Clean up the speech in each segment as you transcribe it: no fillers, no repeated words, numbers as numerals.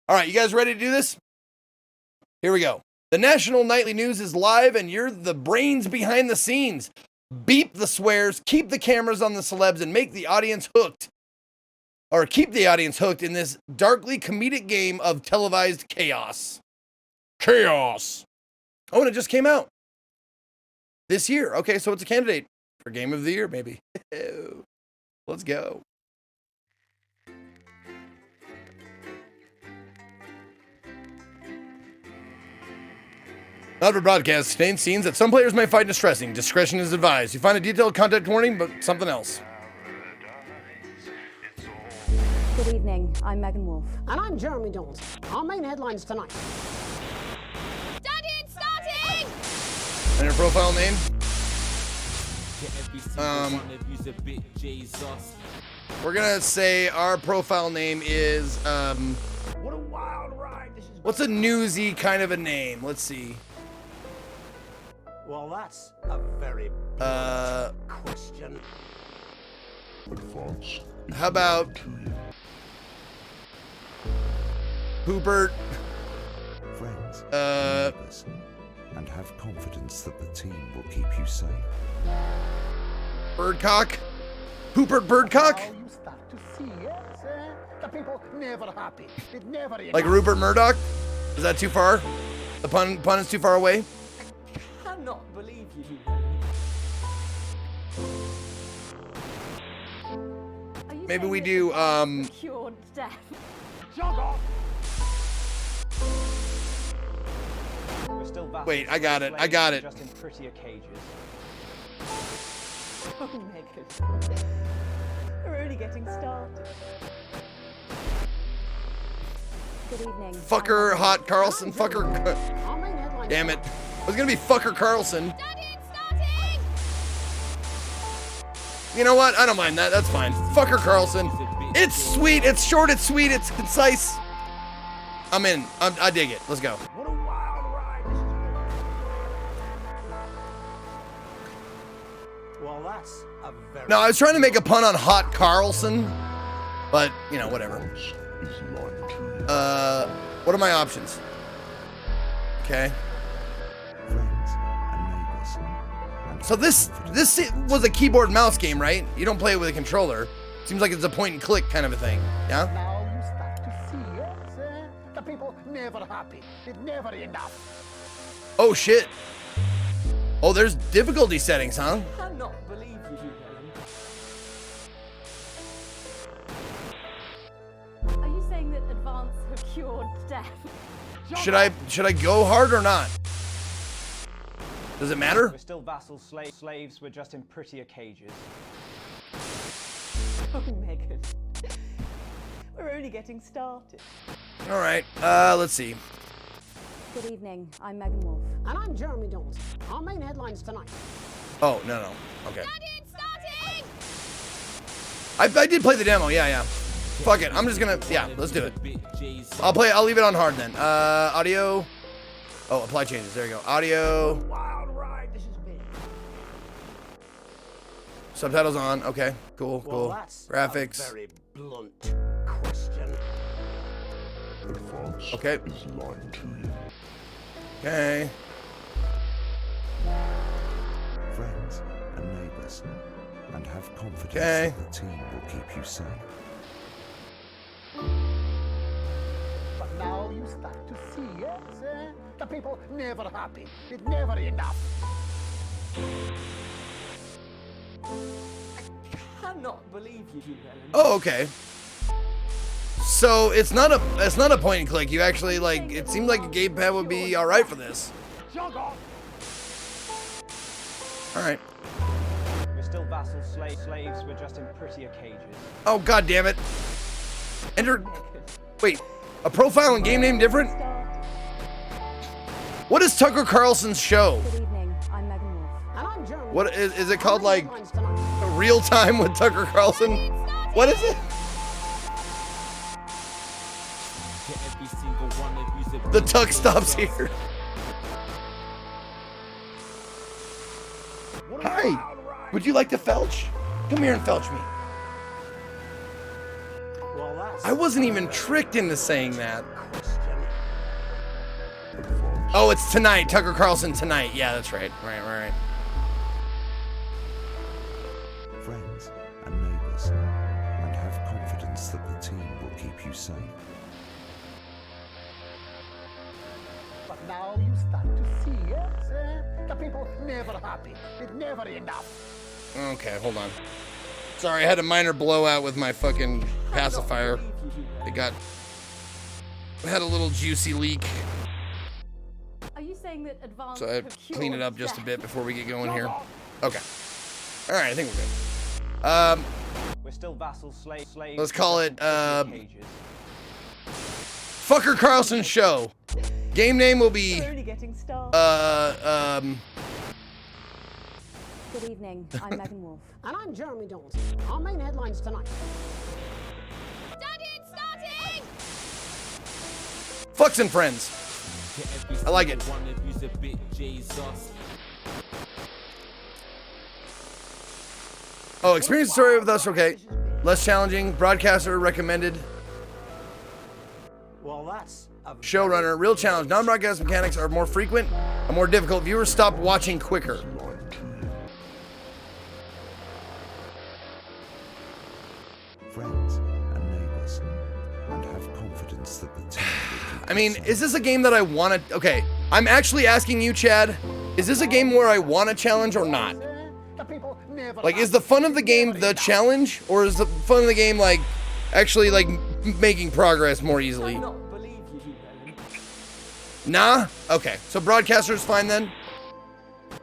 All right, you guys ready to do this? Here we go. The national nightly news is live, and you're the brains behind the scenes. Beep the swears, keep the cameras on the celebs, and make the audience hooked. Or keep the audience hooked in this darkly comedic game of televised chaos. Chaos. Oh, and it just came out this year. Okay, so it's a candidate for Game of the Year, maybe. Let's go. Not for broadcast, contains scenes that some players may find distressing. Discretion is advised. You find a detailed content warning, but something else. Good evening, I'm Megan Wolf. And I'm Jeremy Jones. Our main headlines tonight. Starting! And your profile name? We're gonna say our profile name is, What a wild ride this is. what's a newsy kind of a name? Let's see. Well, that's a very question. How about Hoopert? Friends, listen, and have confidence that the team will keep you safe. Birdcock? Hoopert Birdcock? Now you start to see, yes, the people never happy. It never enough. Like Rupert Murdoch? Is that too far? The pun is too far away? I cannot believe you. Maybe we do, Cured death. Jog off. wait, I got it. Just in prettier cages. Oh, Megan. We're only getting started. Good evening. Fucker Hot Carlson. Fucker. Our main headlines Damn it. tonight. It was gonna be Fucker Carlson. Starting! You know what? I don't mind that. That's fine. Fucker Carlson. It's sweet. It's short. It's sweet. It's concise. I'm in. I dig it. Let's go. What a wild ride this is. Well, that's a very... No, I was trying to make a pun on Hot Carlson, but, you know, whatever. What are my options? Okay. Friends and neighbors. And So this was a keyboard mouse game, right? You don't play it with a controller. Seems like it's a point and click kind of a thing. Yeah? Now you start to see, yes, the people never happy. It never enough. Oh, shit. Oh, there's difficulty settings, huh? I cannot believe you, Helen. Are you saying that advance have cured death? Should I go hard or not? Does it matter? We're still vassals, slaves, we're just in prettier cages. Oh, Megan. We're only getting started. All right. Let's see. Good evening, I'm Megan Wolf. And I'm Jeremy Jones. Our main headlines tonight. Oh, no. Okay. Starting! I did play the demo. Yeah. Fuck it. I'm just gonna, yeah, let's do it. I'll leave it on hard then. Audio. Oh, apply changes. There you go. Audio. Wild ride this has been. Subtitles on. Okay. Cool. Well, that's Graphics. a very blunt question. Okay. Okay. friends and neighbors. And have confidence Okay. that the team will keep you safe. But now you start to see, yes, the people never happy. It never enough. I cannot believe you, Helen. Oh, okay. So it's not a point and click. You actually like. It seemed like a gamepad would be all right for this. Jog off. All right. We're still vassals, slaves, we're just in prettier cages. Oh, god damn it. Enter. Wait, a profile and game name different? What is Tucker Carlson's show? Good evening, I'm Megan Wolf. And I'm Jeremy. What is it called? Like Headlines tonight. Real Time with Tucker Carlson? What is it? The Tuck stops here. Hi. Would you like to felch? Come here and felch me. Well, I wasn't even tricked into saying that. Oh, it's tonight. Tucker Carlson tonight. Yeah, that's right. Right. Friends and neighbours, and have confidence that the team will keep you safe. But now you start to see, yes? The people never happy. It's never enough. Okay, hold on. Sorry, I had a minor blowout with my fucking pacifier. I had a little juicy leak. Are you saying that advanced So I clean it up just a bit before we get going here. Okay. All right, I think we're good. We're still vassals, slaves. Let's call it, cages. Fucker Carlson Show. Game name will be, We're only getting started. Good evening. I'm Megan Wolf. And I'm Jeremy Dawson. Our main headlines tonight. Starting! Fucks and Friends. I like it. Oh, experience the story with us, okay. Less challenging, broadcaster recommended. Well, that's a Showrunner, real challenge. Non-broadcast mechanics are more frequent and more difficult. Viewers stop watching quicker. Friends and neighbours, and have confidence that the team will keep I mean, is this a game that I want to... Okay, I'm actually asking you, Chad. Is this a game where I want to challenge or not? the people never Like, is the fun of the game the challenge? Or is the fun of the game, like, actually, like, making progress more easily? Nah? Okay, so broadcaster's fine then?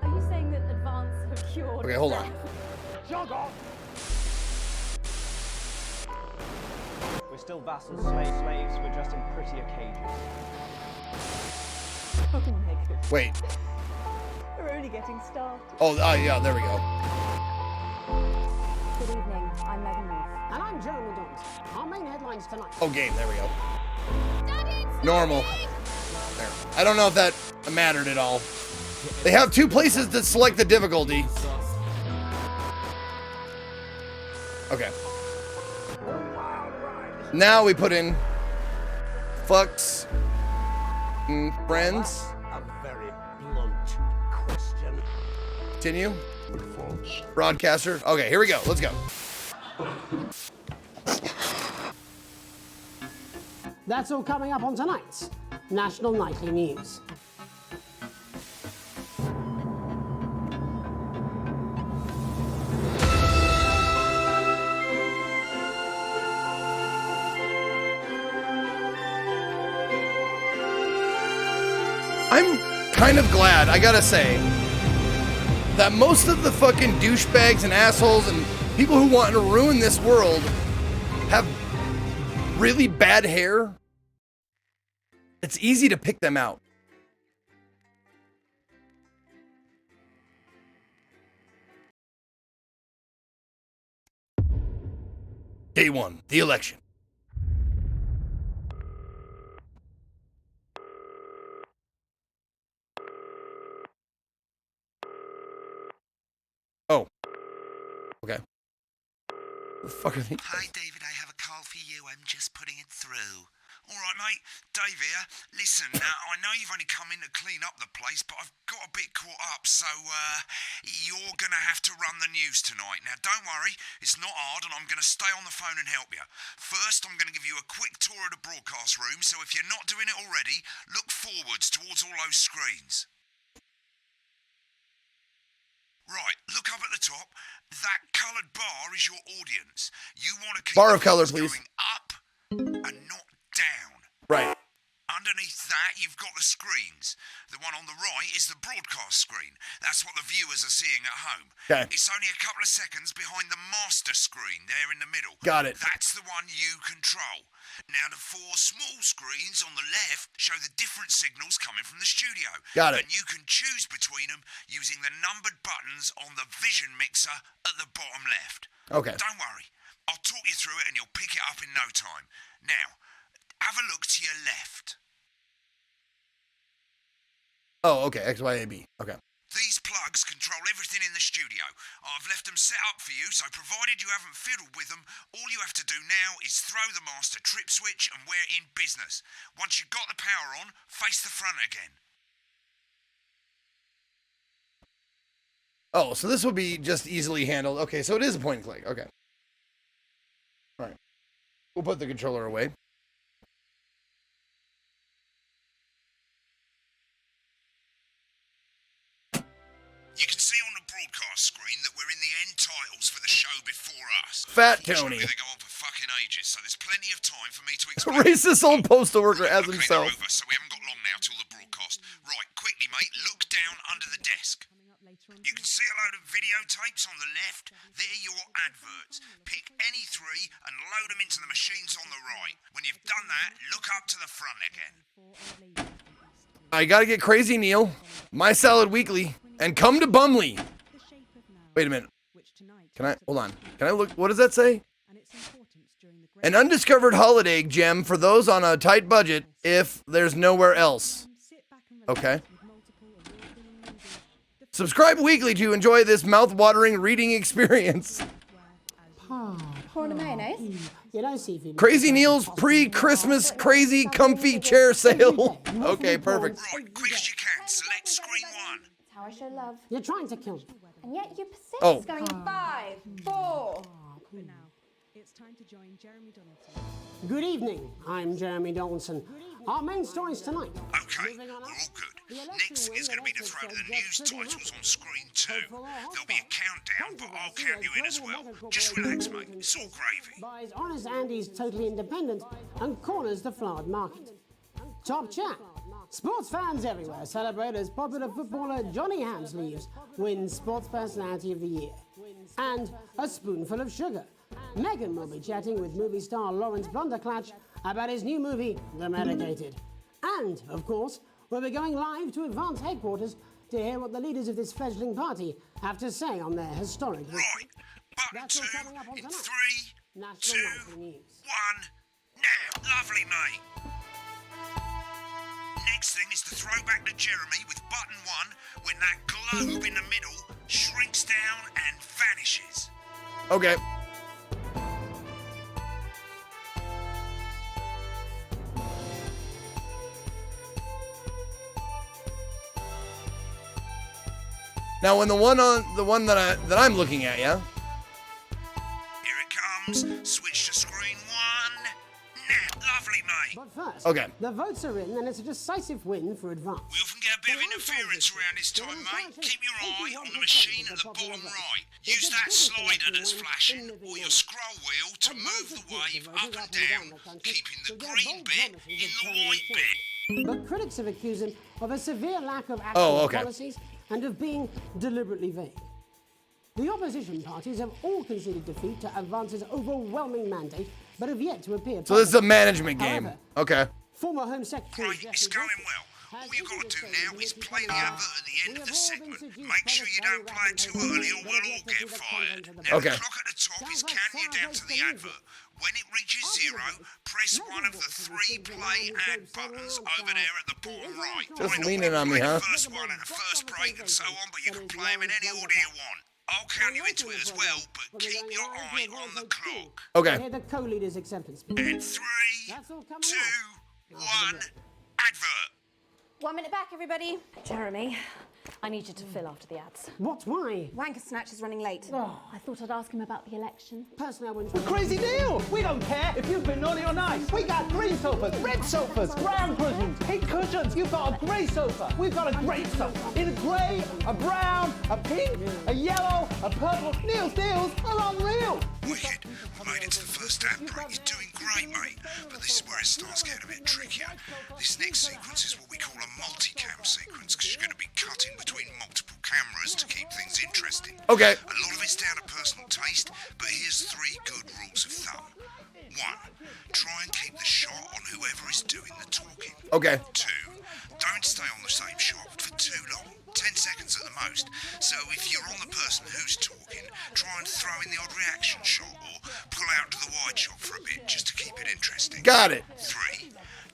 Are you saying that advanced have cured? Okay, hold on. We're still vassals, slaves. We're just in prettier cages. Oh my goodness. Wait. We're only getting started. Oh, yeah, there we go. Good evening. I'm Megan Wolf. And I'm Jeremy Dawson. Our main headlines tonight. Oh, game, there we go. Normal. There. I don't know if that mattered at all. They have two places to select the difficulty. Okay. Now we put in fucks and friends. a very blunt question. Continue. Broadcaster. Okay, here we go. Let's go. That's all coming up on tonight's National Nightly News. I'm kind of glad, I gotta say, that most of the fucking douchebags and assholes and people who want to ruin this world have really bad hair. It's easy to pick them out. Day one, the election. Oh. Okay. What the fuck are they? Hi, David, I have a call for you. I'm just putting it through. All right, mate. Dave here. Listen, now, I know you've only come in to clean up the place, but I've got a bit caught up, so, you're gonna have to run the news tonight. Now, don't worry, it's not hard, and I'm gonna stay on the phone and help you. First, I'm gonna give you a quick tour of the broadcast room, so if you're not doing it already, look forwards towards all those screens. Right, look up at the top. That coloured bar is your audience. You want to keep Bar of the colour, views please. going up and not down. Right. Underneath that, you've got the screens. The one on the right is the broadcast screen. That's what the viewers are seeing at home. Okay. It's only a couple of seconds behind the master screen there in the middle. Got it. That's the one you control. Now, the four small screens on the left show the different signals coming from the studio. Got it. And you can choose between them using the numbered buttons on the vision mixer at the bottom left. Okay. Don't worry. I'll talk you through it and you'll pick it up in no time. Now, have a look to your left. Oh, okay. X, Y, A, B. Okay. These plugs control everything in the studio. I've left them set up for you, so provided you haven't fiddled with them, all you have to do now is throw the master trip switch and we're in business. Once you've got the power on, face the front again. Oh, so this will be just easily handled. Okay, so it is a point and click. Okay. All right. We'll put the controller away. You can see on the broadcast screen that we're in the end titles for the show before us. Fat Unfortunately, Tony. they go on for fucking ages, so there's plenty of time for me to explain. Racist old postal worker as Okay, himself. they're over, so we haven't got long now till the broadcast. Right, quickly, mate, look down under the desk. You can see a load of videotapes on the left. They're your adverts. Pick any three and load them into the machines on the right. When you've done that, look up to the front again. I gotta get crazy, Neil. My Salad Weekly. And come to Bumley. Wait a minute. Can I? Hold on. Can I look? What does that say? An undiscovered holiday gem for those on a tight budget if there's nowhere else. Okay. Subscribe weekly to enjoy this mouth-watering reading experience. Corn and mayonnaise. You know, Seafood. Crazy Neil's pre-Christmas crazy comfy chair sale. Okay, perfect. Right, quick as you can, select screen one. How I show love. You're trying to kill me. And yet you persist. Oh. Going in 5, 4. But now, it's time to join Jeremy Donaldson. Good evening. I'm Jeremy Donaldson. Our main stories tonight. Okay, we're all good. Next thing is going to be to throw to the news titles on screen 2. There'll be a countdown, but I'll count you in as well. Just relax, mate. It's all gravy. Buys Honest Andy's Totally Independent and corners the flowered market. Top chat. Sports fans everywhere celebrate as popular footballer Johnny Hamsleeves wins Sports Personality of the Year. And a spoonful of sugar. Meghan will be chatting with movie star Lawrence Blunderclatch about his new movie, The Medicated. And, of course, we'll be going live to Advance headquarters to hear what the leaders of this fledgling party have to say on their historic victory. Right, button That's all 2 coming up on in tonight. 3, National 2, Nightly News. 1, now. Lovely, mate. Next thing is to throw back to Jeremy with button 1 when that globe in the middle shrinks down and vanishes. Okay. Now, when the one that I'm looking at, yeah. Here it comes. Switch to screen 1. Now, lovely, mate. But first, Okay. the votes are in and it's a decisive win for Advance. We often get a bit of interference around this time, mate. Keep your eye on the machine at the bottom right. Use that slider that's flashing or your scroll wheel to move the wave up and down, keeping the green bit in the white bit. But critics have accused him of a severe lack of actual policies and of being deliberately vague. The opposition parties have all conceded defeat to Advance's overwhelming mandate, but have yet to appear. So this is a management game. However, Okay. Former Home Secretary Right, it's going well. All you've got to do now is play the advert at the end of the segment. Make sure you don't play it too early or we'll all get fired. Now, Okay. the clock at the top is counting you down to the advert. When it reaches 0, press one of the 3 play ad buttons over there at the bottom right. Just Might not leaning on me, play huh? the first one at the first break and so on, but you can play them in any order you want. I'll count you into it as well, but keep your eye on the clock. Okay. Hear the co-leader's acceptance speech. And 3, 2, 1, advert. 1 minute back, everybody. Jeremy, I need you to fill after the ads. What? Why? Wanker Snatch is running late. I thought I'd ask him about the election. Personally, I wouldn't. Crazy deal! We don't care if you've been naughty or nice. We got green sofas, red sofas, brown cushions, pink cushions. You've got a grey sofa. We've got a great sofa. In a grey, a brown, a pink, a yellow, a purple. Neil's deals are unreal. Wicked. We made it to the first ad break. You're doing great, mate. But this is where it starts getting a bit trickier. This next sequence is what we call a multicam sequence, because you're going to be cutting between multiple cameras to keep things interesting. Okay. A lot of it's down to personal taste, but here's 3 good rules of thumb. 1, try and keep the shot on whoever is doing the talking. Okay. 2, don't stay on the same shot for too long. 10 seconds at the most. So if you're on the person who's talking, try and throw in the odd reaction shot or pull out to the wide shot for a bit just to keep it interesting. Got it. 3,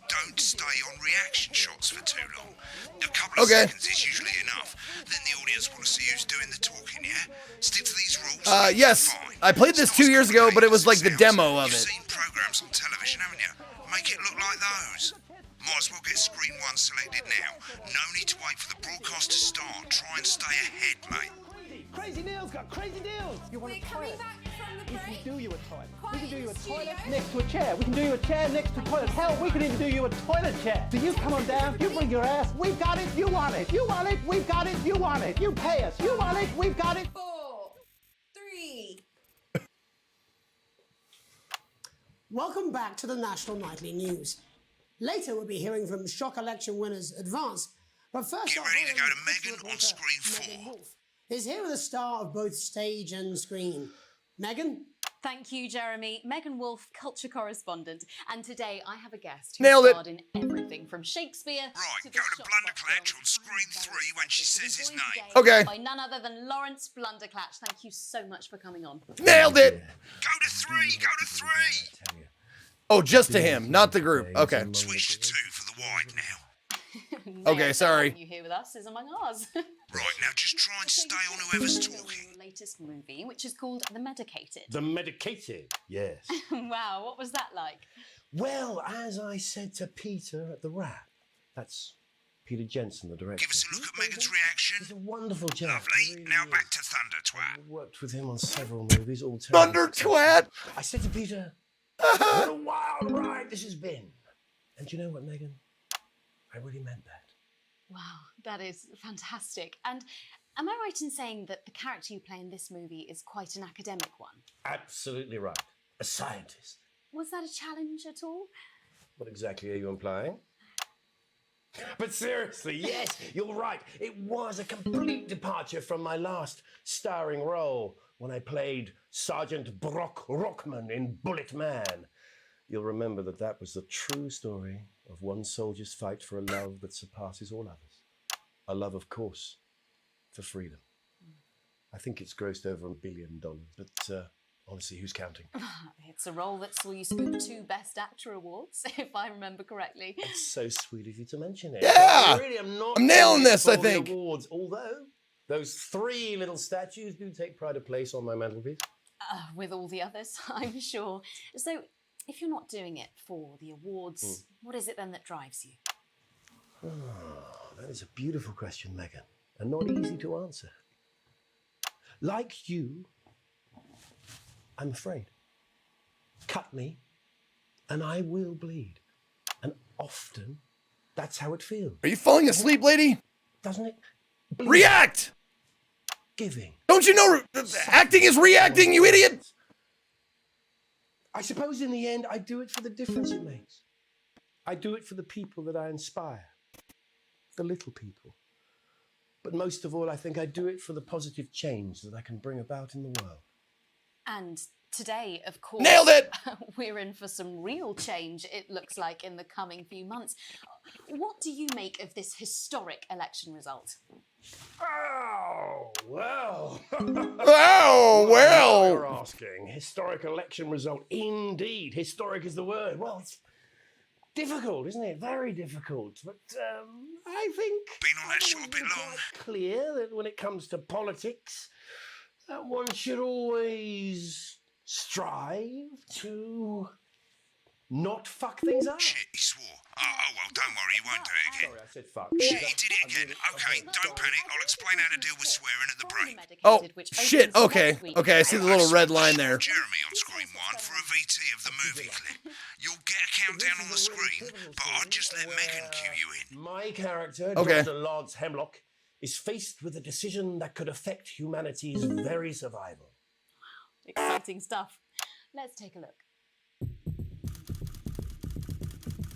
don't stay on reaction shots for too long. A couple of seconds is usually enough. Then the audience want to see who's doing the talking, yeah? Stick to these rules. Yes. I played this 2 years ago, but it was like the demo of You've it. seen programs on television, haven't you? Make it look like those. Might as well get screen 1 selected now. No need to wait for the broadcast to start. Try and stay ahead, mate. Crazy deals, got crazy deals. You want We're a coming toilet? back from the We break. can do you a toilet. We Quiet can do in you a the toilet studio. next to a chair. We can do you a chair next to a toilet. Hell, we can even do you a toilet chair. So you come on down, you bring your ass. We've got it, you want it. You want it, we've got it, you want it. You pay us, you want it, we've got it. 4, 3. Welcome back to the National Nightly News. Later, we'll be hearing from shock election winners Advance. But first, Get ready to go to Megan on screen 4. Wolf is here with a star of both stage and screen. Megan? Thank you, Jeremy. Megan Wolf, culture correspondent. And today I have a guest who Nailed it. starred in everything from Shakespeare Right, to go the to Shop Blunderclatch Film on screen 3 when she says his joined name. today Okay. By none other than Lawrence Blunderclatch. Thank you so much for coming on. Nailed it. Go to 3, go to 3. Oh, just to him, not the group. Okay. Switch to 2 for the wide now. Okay, sorry. You here with us is among ours. Right, now just try and stay on whoever's talking. Your latest movie, which is called The Medicated. The Medicated, yes. Wow, what was that like? Well, as I said to Peter at the Wrap, that's Peter Jensen, the director. Give us a look at Megan's reaction. He's a wonderful chap. Lovely. He really Now is. back to Thunder Twat. I've worked with him on several movies, all Thunder twat. I said to Peter, what a wild ride this has been. And you know what, Megan? I really meant that. Wow, that is fantastic. And am I right in saying that the character you play in this movie is quite an academic one? Absolutely right. A scientist. Was that a challenge at all? What exactly are you implying? But seriously, yes, you're right. It was a complete departure from my last starring role when I played Sergeant Brock Rockman in Bullet Man. You'll remember that that was the true story of one soldier's fight for a love that surpasses all others. A love, of course, for freedom. I think it's grossed over $1 billion, but honestly, who's counting? It's a role that saw you scoop 2 Best Actor awards, if I remember correctly. It's so sweet of you to mention it. Yeah! I really am not I'm nailing this, for I the think. Awards, although those 3 little statues do take pride of place on my mantelpiece. With all the others, I'm sure. So, if you're not doing it for the awards, what is it then that drives you? Oh, that is a beautiful question, Megan, and not easy to answer. Like you, I'm afraid. Cut me, and I will bleed. And often, that's how it feels. Are you falling asleep, lady? Doesn't it? Bleed. React. Giving. Don't you know acting is reacting, you idiot? I suppose in the end, I do it for the difference it makes. I do it for the people that I inspire. The little people. But most of all, I think I do it for the positive change that I can bring about in the world. And today, of course, Nailed it! We're in for some real change, it looks like, in the coming few months. What do you make of this historic election result? Oh, well. Oh, well. You're asking. Historic election result. Indeed. Historic is the word. Well, it's difficult, isn't it? Very difficult. But I think Been on that show a bit long. clear that when it comes to politics, that one should always strive to not fuck things up. Shit, he swore. Oh, well, don't worry, he won't do it again. Sorry, I said fuck. Shit, he did it again. Okay, don't panic. I'll explain how to deal with swearing at the break. Oh, shit. Okay. Okay, I see the little red line there. Jeremy on screen 1 for a VT of the movie clip. You'll get a countdown on the screen, but I'll just let Megan cue you in. My character, Okay. Dr. Lance Hemlock, is faced with a decision that could affect humanity's very survival. Exciting stuff. Let's take a look.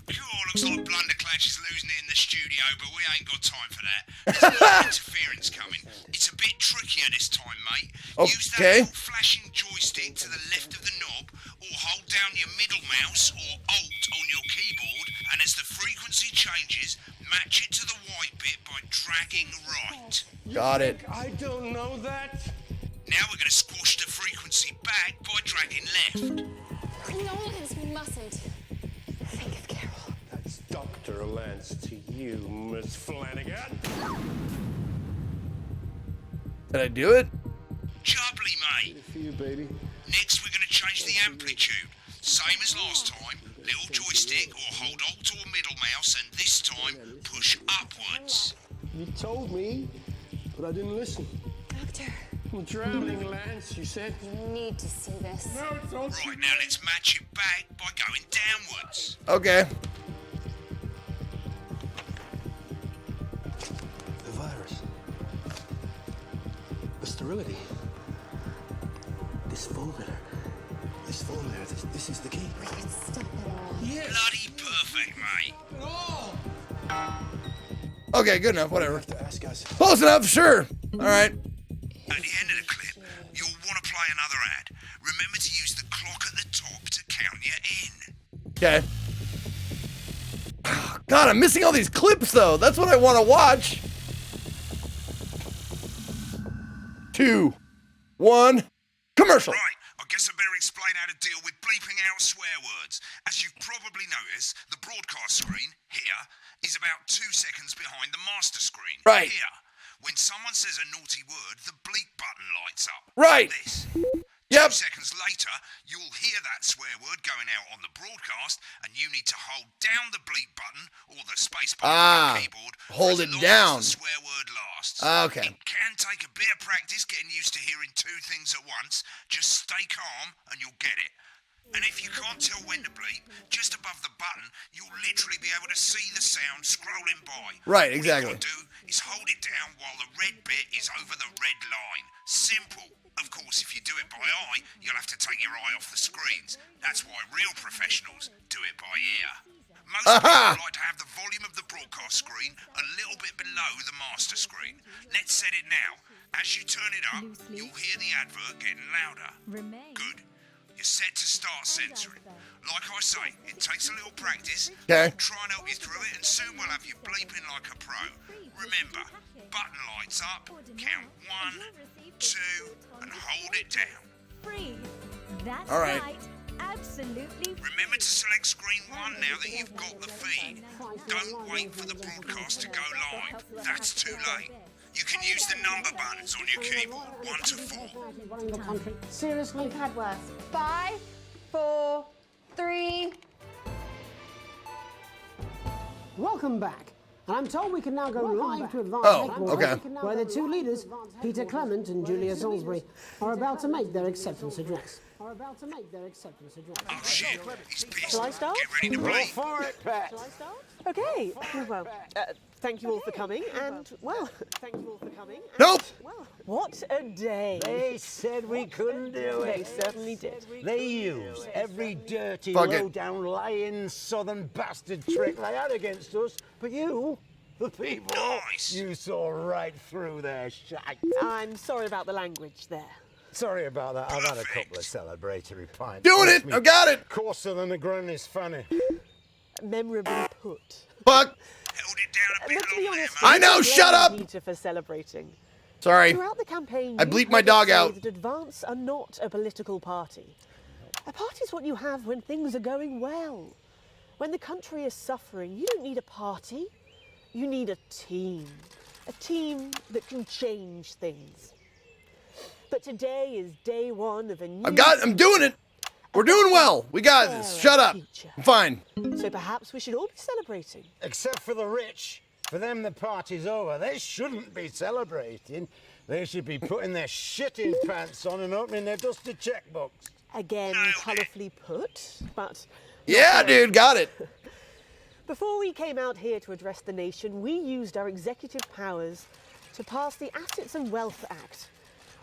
Cool, looks like Blunderclatch is losing it in the studio, but we ain't got time for that. There's a lot of interference coming. It's a bit trickier this time, mate. Use that Okay. little flashing joystick to the left of the knob, or hold down your middle mouse or Alt on your keyboard, and as the frequency changes, match it to the white bit by dragging right. Got it. I don't know that. Now we're going to squash the frequency back by dragging left. Nolan, we mustn't think of Carol. After a lance to you, Miss Flanagan. Did I do it? Jubbly, mate. For you, baby. Next, we're going to change the amplitude. Same as last time. Little joystick or hold Alt or middle mouse, and this time push upwards. You told me, but I didn't listen. Doctor, Well, drowning lance, you said. you need to see this. Right, now let's match it back by going downwards. Okay. The virus. The sterility. This formula. This is the key. Stop it all. Bloody perfect, mate. Okay, good enough. Whatever. To ask us. Close enough. Sure. All right. At the end of the clip, you'll want to play another ad. Remember to use the clock at the top to count you in. Okay. God, I'm missing all these clips though. That's what I want to watch. 2, 1, commercial. Right, I guess I better explain how to deal with bleeping out swear words. As you've probably noticed, the broadcast screen, here, is about 2 seconds behind the master screen. Right. Here. When someone says a naughty word, the bleep button lights up. Right. This. Yep. 2 seconds later, you'll hear that swear word going out on the broadcast, and you need to hold down the bleep button or the space button on the keyboard. Hold for it as long down. As the swear word lasts. Okay. It can take a bit of practice getting used to hearing 2 things at once. Just stay calm, and you'll get it. And if you can't tell when to bleep, just above the button, you'll literally be able to see the sound scrolling by. Right, All exactly. you gotta do is hold it down while the red bit is over the red line. Simple. Of course, if you do it by eye, you'll have to take your eye off the screens. That's why real professionals do it by ear. Most people like to have the volume of the broadcast screen a little bit below the master screen. Let's set it now. As you turn it up, you'll hear the advert getting louder. Good. You're set to start censoring. Like I say, it takes a little practice. Okay. I'll try and help you through it, and soon we'll have you bleeping like a pro. Remember, button lights up, count 1, 2, and hold it down. Free. That's All right. Absolutely. Remember to select screen 1 now that you've got the feed. Don't wait for the broadcast to go live. That's too late. You can use the number buttons on your keyboard, 1 to 4. Running the country. Seriously? Cadworth. 5, 4, 3. Welcome back. And I'm told we can now go live to Advanced Oh, Headquarters, okay. where the 2 leaders, Peter Clement and Julia Salisbury, are about to make their acceptance address. Oh shit, he's pissed. Shall I start? Get ready to play. For it, Pat. Shall I start? Okay. Well, thank you all for coming, and well, thank you all for coming. And, Nope. Well, what a day! They said we couldn't do They it. certainly did. They used every dirty, Fuck it. low-down, lying, southern bastard trick they had against us. But you, the people, Nice. you saw right through their shite. I'm sorry about the language there. Sorry about that. I've had a couple of celebratory pints. Doing Trust it. me, I got it. Coarser than a granny's fanny. Memorably put. Fuck. Held it down a bit Let's be long there, honest. mate. I know, we shut blame up! Peter for celebrating. Sorry. Throughout the campaign, I you've bleeped my heard us dog say out. That Advance are not a political party. A party's what you have when things are going well. When the country is suffering, you don't need a party. You need a team. A team that can change things. But today is day 1 of a new... I'm doing it. We're doing well. We got this. Shut up. I'm fine. So perhaps we should all be celebrating. Except for the rich. For them, the party's over. They shouldn't be celebrating. They should be putting their shitting pants on and opening their dusty checkbooks. Again, colourfully put, but... Yeah, dude. Got it. Before we came out here to address the nation, we used our executive powers to pass the Assets and Wealth Act.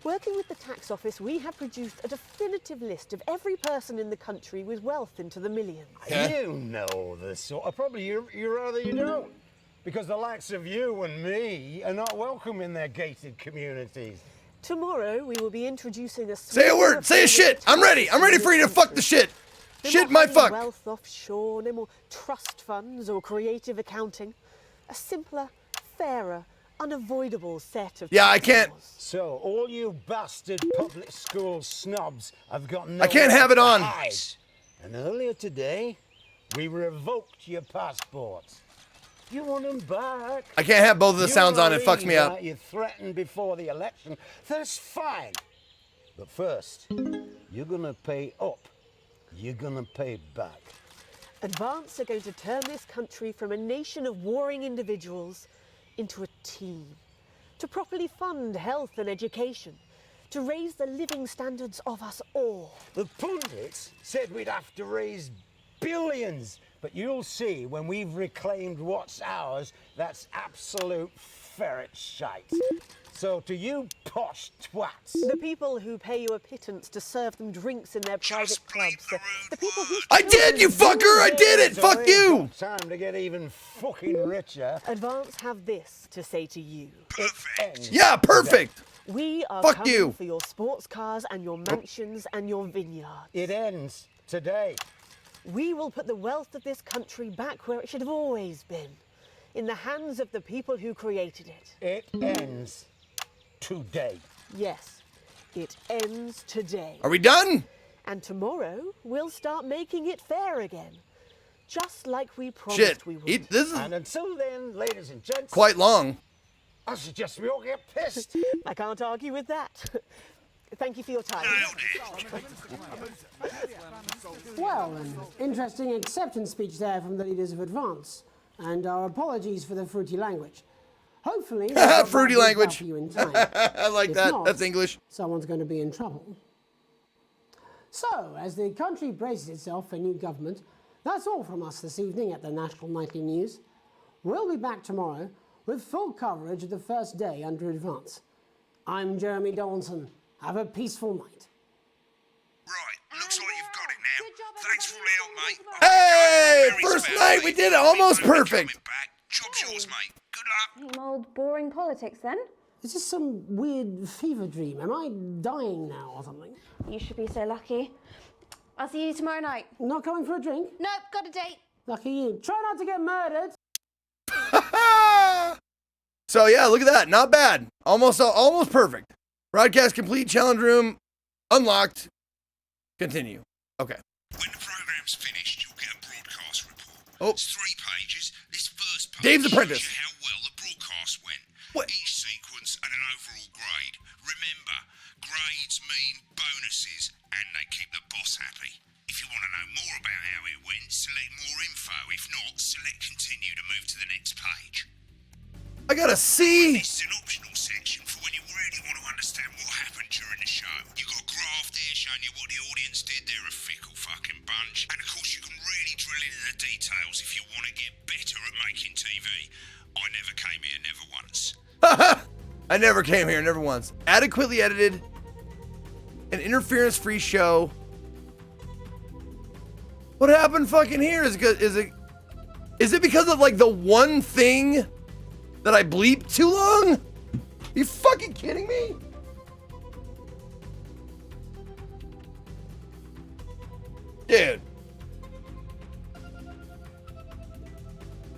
Working with the tax office, we have produced a definitive list of every person in the country with wealth into the millions. You know the sort of... Probably you rather you don't. Because the likes of you and me are not welcome in their gated communities. Tomorrow, we will be introducing a... Say a word. Say a shit. I'm ready. I'm ready for you to fuck the shit. No Shit more my hiding fuck. wealth offshore, no more trust funds or creative accounting. A simpler, fairer, unavoidable set of... Yeah, I can't. So, all you bastard public school snobs have got no... I can't have it on. And earlier today, we revoked your passports. You want them back. I can't have both of the sounds on. It fucks me up. You threatened before the election. That's fine. But first, you're gonna pay up. You're gonna pay back. Advance are going to turn this country from a nation of warring individuals into a team. To properly fund health and education. To raise the living standards of us all. The pundits said we'd have to raise billions. But you'll see when we've reclaimed what's ours, that's absolute ferret shite. So to you posh twats. The people who pay you a pittance to serve them drinks in their private clubs. The people who... I did, you fucker! I did it! Fuck you! Time to get even fucking richer. Advance have this to say to you. Perfect. Yeah, perfect! We are Fuck coming you. for your sports cars and your mansions and your vineyards. It ends today. We will put the wealth of this country back where it should have always been. In the hands of the people who created it. It ends today. Yes, it ends today. Are we done? And tomorrow, we'll start making it fair again. Just like we promised we would. This is And until then, ladies and gents, quite long. I suggest we all get pissed. I can't argue with that. Thank you for your time. Well, an interesting acceptance speech there from the leaders of Advance, and our apologies for the fruity language. Hopefully, fruity language. For you in time. I like If that. not, That's English. Someone's going to be in trouble. So, as the country braces itself for new government, that's all from us this evening at the National Nightly News. We'll be back tomorrow with full coverage of the first day under Advance. I'm Jeremy Donaldson. Have a peaceful night. Right, looks like you've got it now. Thanks for all the help, mate. Hey! First night, we did it. Almost perfect. Job's yours, mate. Good luck. Same old boring politics then? Is this some weird fever dream? Am I dying now or something? You should be so lucky. I'll see you tomorrow night. Not coming for a drink? Nope, got a date. Lucky you. Try not to get murdered. So yeah, look at that. Not bad. Almost perfect. Broadcast complete. Challenge room unlocked. Continue. Okay. When the program's finished, you'll get a broadcast report. Oh. It's 3 pages. This first page Dave's Apprentice. shows you how well the broadcast went. What? Each sequence and an overall grade. Remember, grades mean bonuses, and they keep the boss happy. If you want to know more about how it went, select more info. If not, select continue to move to the next page. I got a C. This is an optional section for when you really want to understand what happened during the show. You got a graph there showing you what the audience did. They're a fickle fucking bunch. And of course, you can really drill into the details if you want to get better at making TV. I never came here, never once. I never came here, never once. Adequately edited. An interference-free show. What happened fucking here? Is it because of like the one thing that I bleeped too long? You fucking kidding me? Dude.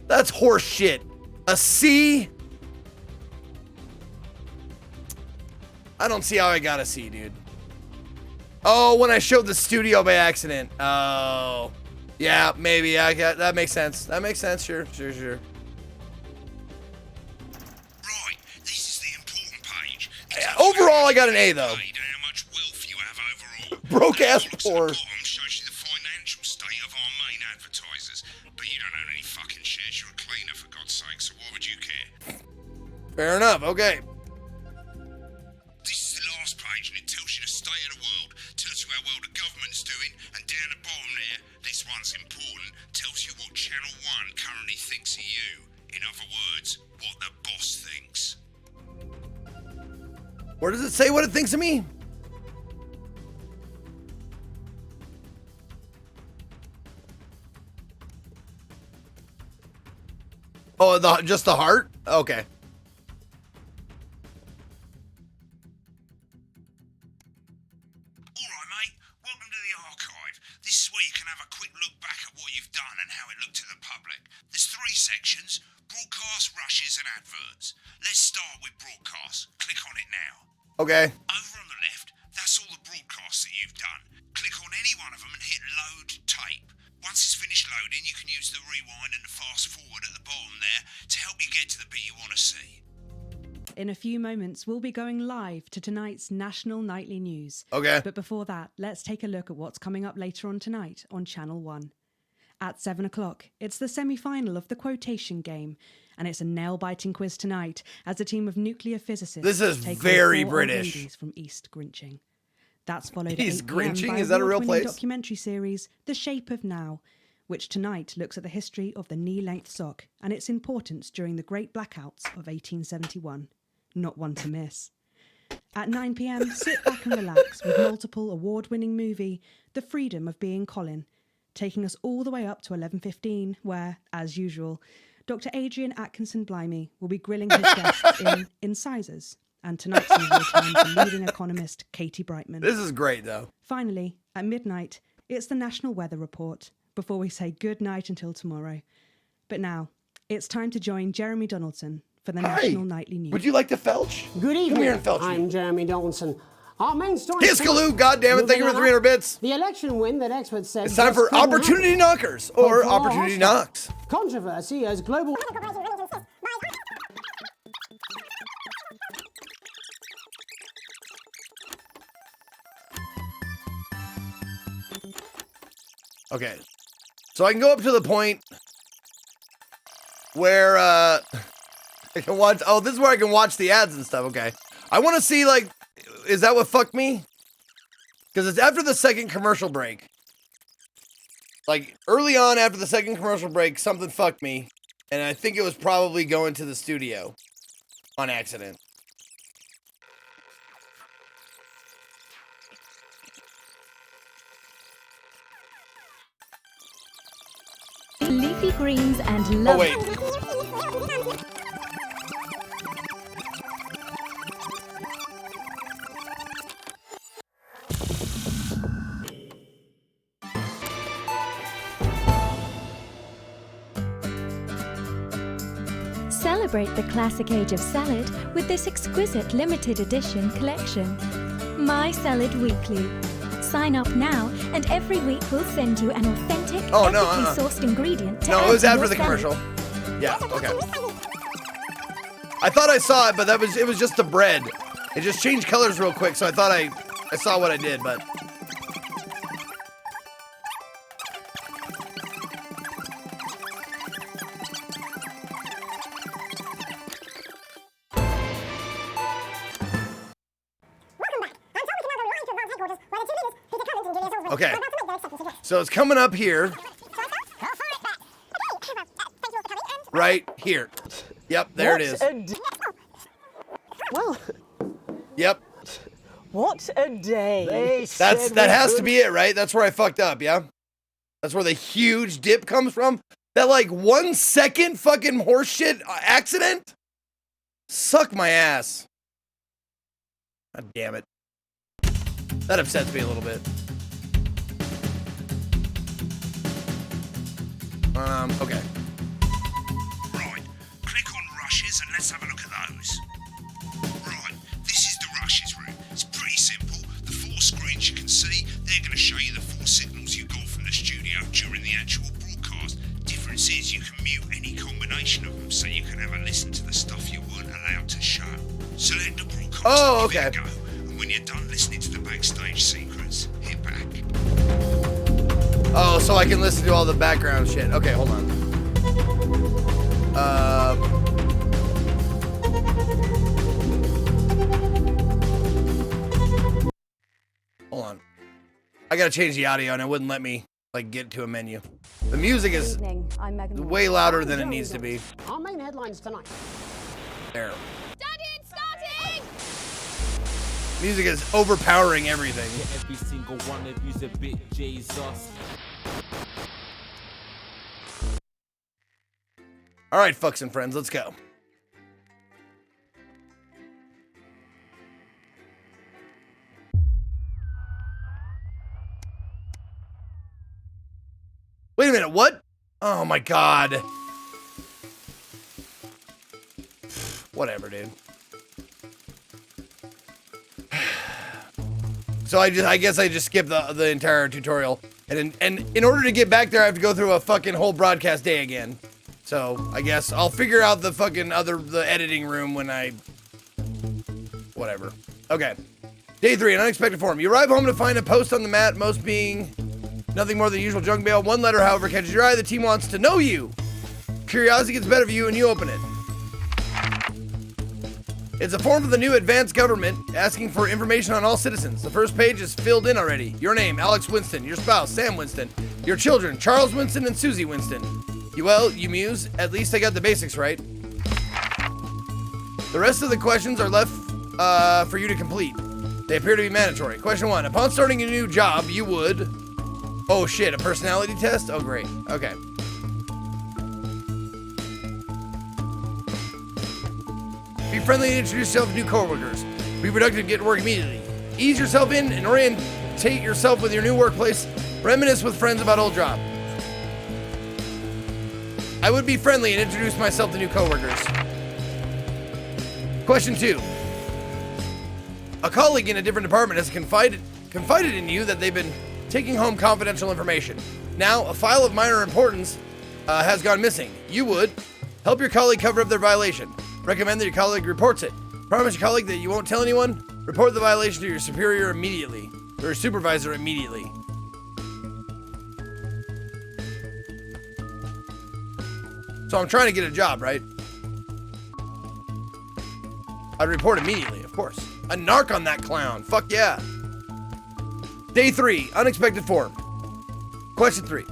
That's horse shit. A C? I don't see how I got a C, dude. Oh, when I showed the studio by accident. Oh. Yeah, maybe. That makes sense. That makes sense. Sure. Right, this is the important page. Yeah, overall, I got an A, though. How much wealth you have overall. Broke ass poor. Shows you the financial state of our main advertisers. But you don't own any fucking shares. You're a cleaner, for God's sake, so why would you care? Fair enough. Okay. This is the last page, and it tells you the state of the world, tells you how well the government's doing, and down the bottom there, this one's important, tells you what Channel 1 currently thinks of you. In other words, what the boss thinks. Where does it say what it thinks of me? Oh, just the heart? Okay. Alright, mate, welcome to the archive. This is where you can have a quick look back at what you've done and how it looked to the public. There's 3 sections: broadcast, rushes, and adverts. Let's start with broadcast. Click on it now. Okay. Over on the left, that's all the broadcasts that you've done. Click on any one of them and hit load tape. Once it's finished loading, you can use the rewind and the fast forward at the bottom there In a few moments, we'll be going live to tonight's national nightly news. Okay. But before that, let's take a look at what's coming up later on tonight on Channel 1. At 7 o'clock, it's the semi-final of the quotation game, and it's a nail-biting quiz tonight as a team of nuclear physicists This is take on very 4 old British. ladies from East Grinching. That's followed East at 8 p.m. Grinching? by Is that a real award-winning place? documentary series The Shape of Now, which tonight looks at the history of the knee-length sock and its importance during the Great Blackouts of 1871. Not one to miss. At 9 p.m, sit back and relax with multiple award-winning movie The Freedom of Being Colin, taking us all the way up to 11:15, where, as usual, Dr. Adrian Atkinson Blimey will be grilling his guests in Incisors, and tonight's news will return to leading economist Katie Brightman. This is great, though. Finally, at midnight, it's the National Weather Report, before we say good night until tomorrow. But now, it's time to join Jeremy Donaldson for the National Nightly News. Would you like to felch? Good evening. Come here and felch I'm me. Jeremy Donaldson. Our main story. Hiskaloo, goddammit, thank you for 300 bits. The election win that experts said. It's time for just couldn't Opportunity happen. Knockers, or Paul Opportunity Hofstad. Knocks. Controversy as global. Okay, so I can go up to the point where I can watch. Oh, this is where I can watch the ads and stuff. Okay, I want to see, like, is that what fucked me? Because it's after the second commercial break. Like, early on after the second commercial break, something fucked me, and I think it was probably going to the studio on accident. Leafy greens and Oh, love. wait. Celebrate the classic age of salad with this exquisite limited edition collection. My Salad Weekly. Sign up now, and every week we'll send you an authentic, Oh, no, ethically sourced ingredient to No, add it was to after your the salad. commercial. Yeah, okay. I thought I saw it, but it was just the bread. It just changed colors real quick, so I thought I saw what I did, but okay. So it's coming up here. Right here. Yep, there it is. Well, Yep. what a day. That has to be it, right? That's where I fucked up, yeah? That's where the huge dip comes from? That, like, 1 second fucking horseshit accident? Suck my ass. God damn it. That upsets me a little bit. Okay. Right, click on rushes and let's have a look at those. Right, this is the rushes route. It's pretty simple. The 4 screens you can see, they're going to show you the 4 signals you got from the studio during the actual broadcast. Difference is you can mute any combination of them so you can have a listen to the stuff you weren't allowed to show. Select the broadcast. Oh, give it a okay. go, and when you're done listening to the backstage secrets, hit back. Oh, so I can listen to all the background shit. Okay, hold on. Hold on. I gotta change the audio and it wouldn't let me, like, get to a menu. The music is I'm Megan way louder than it needs to be. Our main headlines tonight. There. Music is overpowering everything. Every single one of you's a bit Jesus. All right, fucks and friends, let's go. Wait a minute, what? Oh my god. Whatever, dude. So I guess I just skipped the entire tutorial. And in order to get back there, I have to go through a fucking whole broadcast day again. So I guess I'll figure out the fucking the editing room when I whatever. Okay. Day 3, an unexpected form. You arrive home to find a post on the mat, most being nothing more than usual junk mail. One letter, however, catches your eye. The team wants to know you. Curiosity gets better of you, and you open it. It's a form for the new advanced government asking for information on all citizens. The first page is filled in already. Your name, Alex Winston. Your spouse, Sam Winston. Your children, Charles Winston and Susie Winston. You muse. At least I got the basics right. The rest of the questions are left for you to complete. They appear to be mandatory. Question 1. Upon starting a new job, you would... Oh shit, a personality test? Oh great. Okay. Be friendly and introduce yourself to new coworkers. Be productive, get to work immediately. Ease yourself in and orientate yourself with your new workplace. Reminisce with friends about old job. I would be friendly and introduce myself to new coworkers. Question 2. A colleague in a different department has confided in you that they've been taking home confidential information. Now, a file of minor importance has gone missing. You would help your colleague cover up their violation. Recommend that your colleague reports it. Promise your colleague that you won't tell anyone. Report the violation to your superior immediately, or your supervisor immediately. So I'm trying to get a job, right? I'd report immediately, of course. A narc on that clown. Fuck yeah. Day 3, unexpected form. Question 3.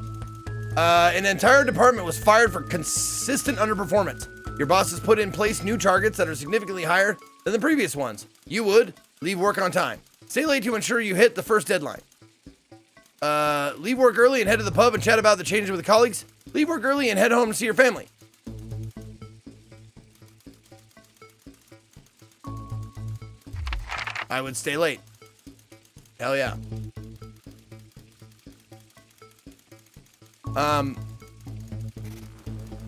An entire department was fired for consistent underperformance. Your boss has put in place new targets that are significantly higher than the previous ones. You would leave work on time. Stay late to ensure you hit the first deadline. Leave work early and head to the pub and chat about the changes with the colleagues. Leave work early and head home to see your family. I would stay late. Hell yeah.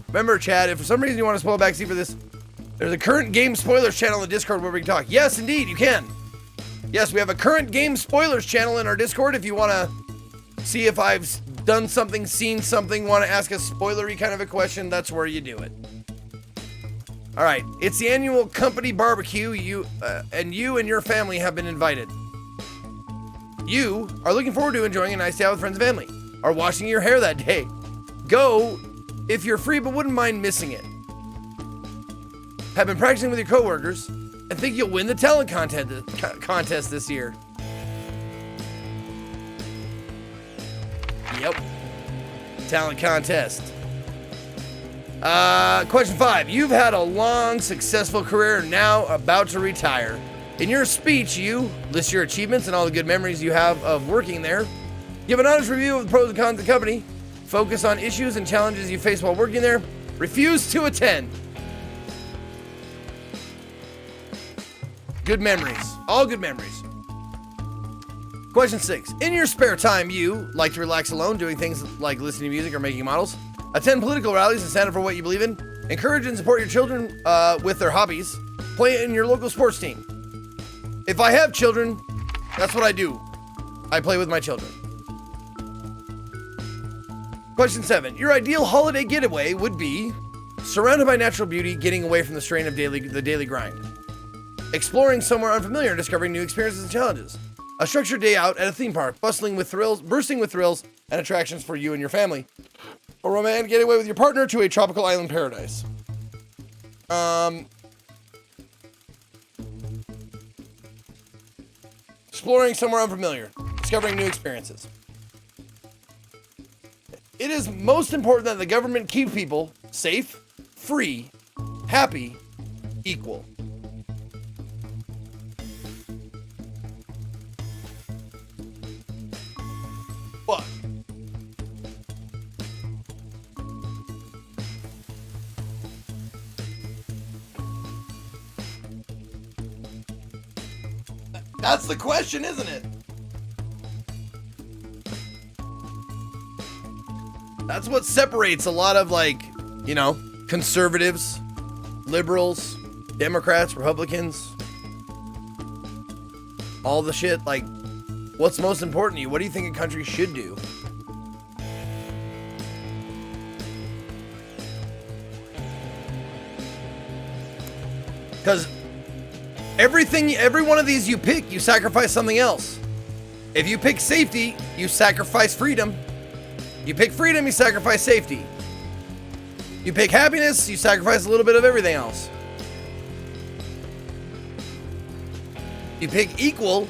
Remember, Chad, if for some reason you want to spoil backseat for this, there's a current game spoilers channel in the Discord where we can talk. Yes, indeed, you can. Yes, we have a current game spoilers channel in our Discord. If you want to see if I've done something, seen something, want to ask a spoilery kind of a question, that's where you do it. All right, it's the annual company barbecue. You and your family have been invited. You are looking forward to enjoying a nice day out with friends and family. Are washing your hair that day. Go if you're free but wouldn't mind missing it. Have been practicing with your coworkers and think you'll win the talent contest this year. Yep. Talent contest. Question 5. You've had a long, successful career, now about to retire. In your speech, you list your achievements and all the good memories you have of working there. Give an honest review of the pros and cons of the company. Focus on issues and challenges you face while working there. Refuse to attend. Good memories. All good memories. Question 6. In your spare time, you like to relax alone, doing things like listening to music or making models. Attend political rallies and stand up for what you believe in. Encourage and support your children with their hobbies. Play in your local sports team. If I have children, that's what I do. I play with my children. Question 7. Your ideal holiday getaway would be surrounded by natural beauty, getting away from the strain of the daily grind. Exploring somewhere unfamiliar and discovering new experiences and challenges. A structured day out at a theme park, bursting with thrills and attractions for you and your family. A romantic getaway with your partner to a tropical island paradise. Exploring somewhere unfamiliar, discovering new experiences. It is most important that the government keep people safe, free, happy, equal. What? That's the question, isn't it? That's what separates a lot of, like, you know, conservatives, liberals, Democrats, Republicans, all the shit. Like, what's most important to you? What do you think a country should do? Because Every one of these you pick, you sacrifice something else. If you pick safety, you sacrifice freedom. You pick freedom, you sacrifice safety. You pick happiness, you sacrifice a little bit of everything else. You pick equal.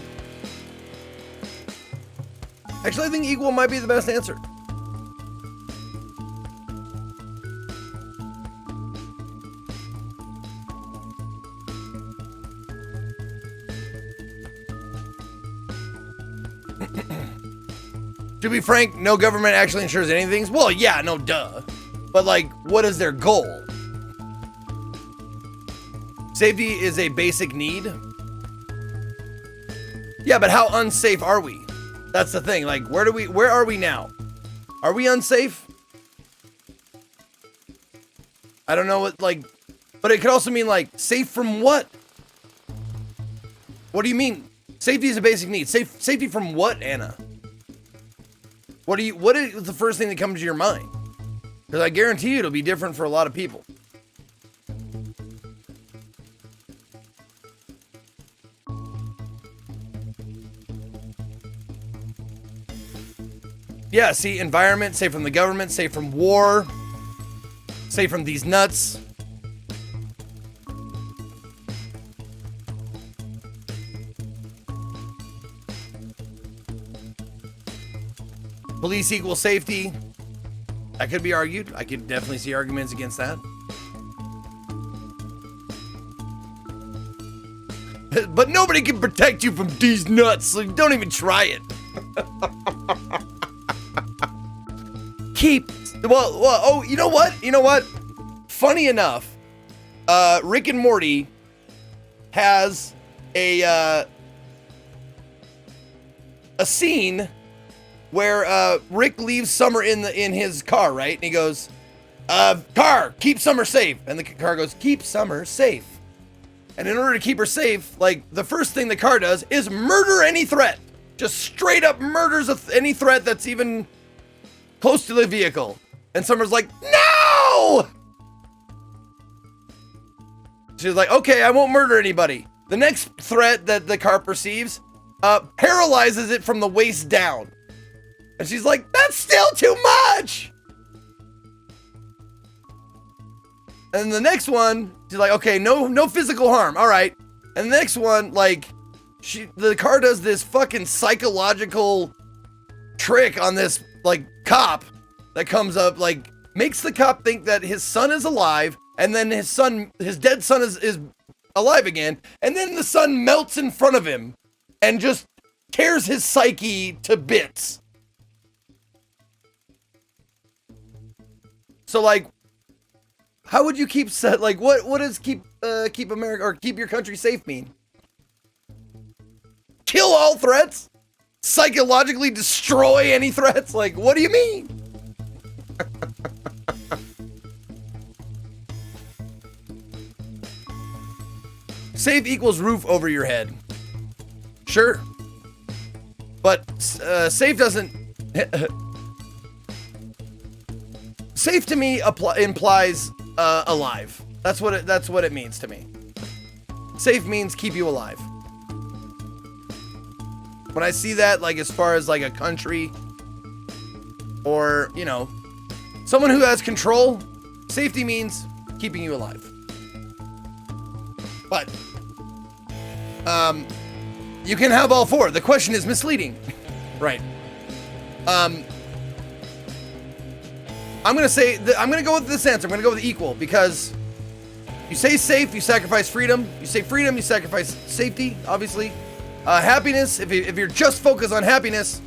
Actually, I think equal might be the best answer. To be frank, no government actually ensures anything. Well, yeah, no duh. But like, what is their goal? Safety is a basic need. Yeah, but how unsafe are we? That's the thing. Like, where are we now? Are we unsafe? I don't know what, like, but it could also mean like safe from what? What do you mean? Safety is a basic need. Safety from what, Anna? What is the first thing that comes to your mind? Because I guarantee you it'll be different for a lot of people. Yeah, see, environment, safe from the government, safe from war, safe from these nuts. Police equals safety. That could be argued. I could definitely see arguments against that. But nobody can protect you from these nuts, so don't even try it. Oh, you know what? Funny enough, Rick and Morty has a scene where Rick leaves Summer in his car, right? And he goes, car, keep Summer safe. And the car goes, keep Summer safe. And in order to keep her safe, like, the first thing the car does is murder any threat. Just straight up murders any threat that's even close to the vehicle. And Summer's like, no! She's like, okay, I won't murder anybody. The next threat that the car perceives paralyzes it from the waist down. And she's like, that's still too much. And the next one, she's like, okay, no physical harm. All right. And the next one, like, the car does this fucking psychological trick on this, like, cop that comes up, like, makes the cop think that his son is alive, and then his dead son is alive again, and then the son melts in front of him and just tears his psyche to bits. So, like, how would you keep what does keep America or keep your country safe mean? Kill all threats? Psychologically destroy any threats? Like, what do you mean? Safe equals roof over your head. Sure. But safe doesn't... Safe to me implies alive. That's what it means to me. Safe means keep you alive. When I see that, like, as far as like a country or, you know, someone who has control, safety means keeping you alive. But you can have all four. The question is misleading. Right. I'm going to go with this answer. I'm going to go with equal, because you say safe, you sacrifice freedom. You say freedom, you sacrifice safety, obviously. Happiness, if you're just focused on happiness,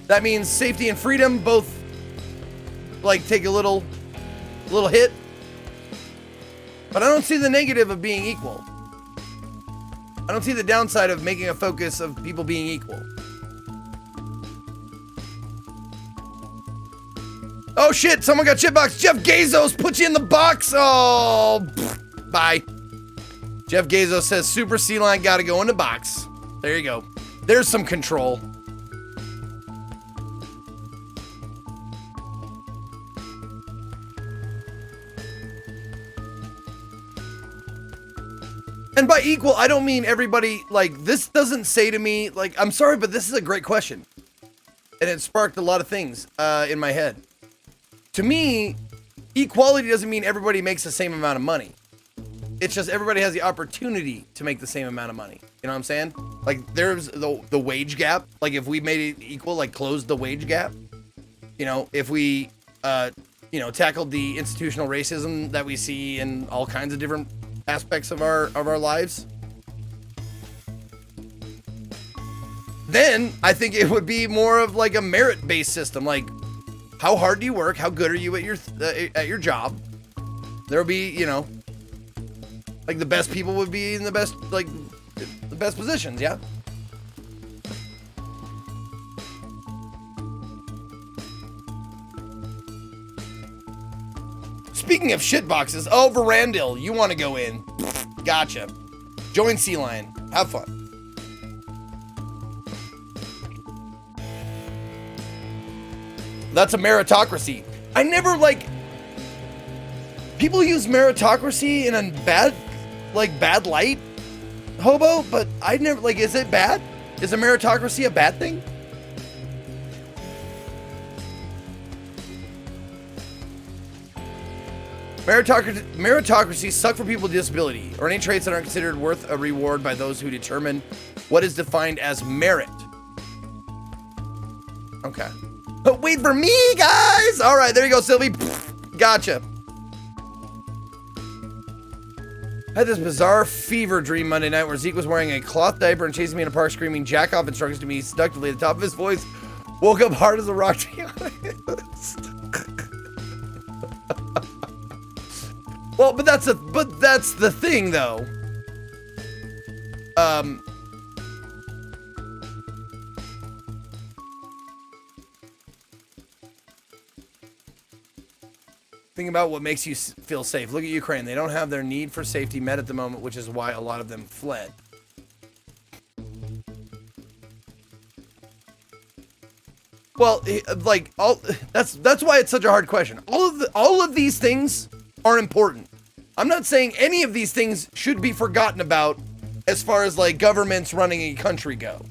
that means safety and freedom both, like, take a little hit. But I don't see the negative of being equal. I don't see the downside of making a focus of people being equal. Oh shit, someone got shitboxed. Jeff Bezos put you in the box. Oh, bye. Jeff Bezos says Super Sea Line gotta go in the box. There you go. There's some control. And by equal, I don't mean everybody, like, this doesn't say to me, like, I'm sorry, but this is a great question. And it sparked a lot of things in my head. To me, equality doesn't mean everybody makes the same amount of money. It's just everybody has the opportunity to make the same amount of money. You know what I'm saying? Like, there's the wage gap. Like, if we made it equal, like, closed the wage gap. You know, if we, you know, tackled the institutional racism that we see in all kinds of different aspects of our lives, then I think it would be more of like a merit-based system. Like, how hard do you work? How good are you at your job? There'll be, you know, like the best people would be in the best, like, the best positions, yeah? Speaking of shitboxes, oh, Verandil, you want to go in. Gotcha. Join Sea Lion. Have fun. That's a meritocracy. I never, like, people use meritocracy in a bad light, Hobo, but I never, like, is it bad? Is a meritocracy a bad thing? Meritocracies suck for people with disability or any traits that aren't considered worth a reward by those who determine what is defined as merit. Okay. But wait for me, guys! All right, there you go, Sylvie. Gotcha. I had this bizarre fever dream Monday night where Zeke was wearing a cloth diaper and chasing me in a park, screaming jack off instructions to me seductively at the top of his voice. Woke up hard as a rock, to be honest. Well, but that's the thing, though. Think about what makes you feel safe. Look at Ukraine. They don't have their need for safety met at the moment, which is why a lot of them fled. Well, like, that's why it's such a hard question. All of these things are important. I'm not saying any of these things should be forgotten about as far as, like, governments running a country go.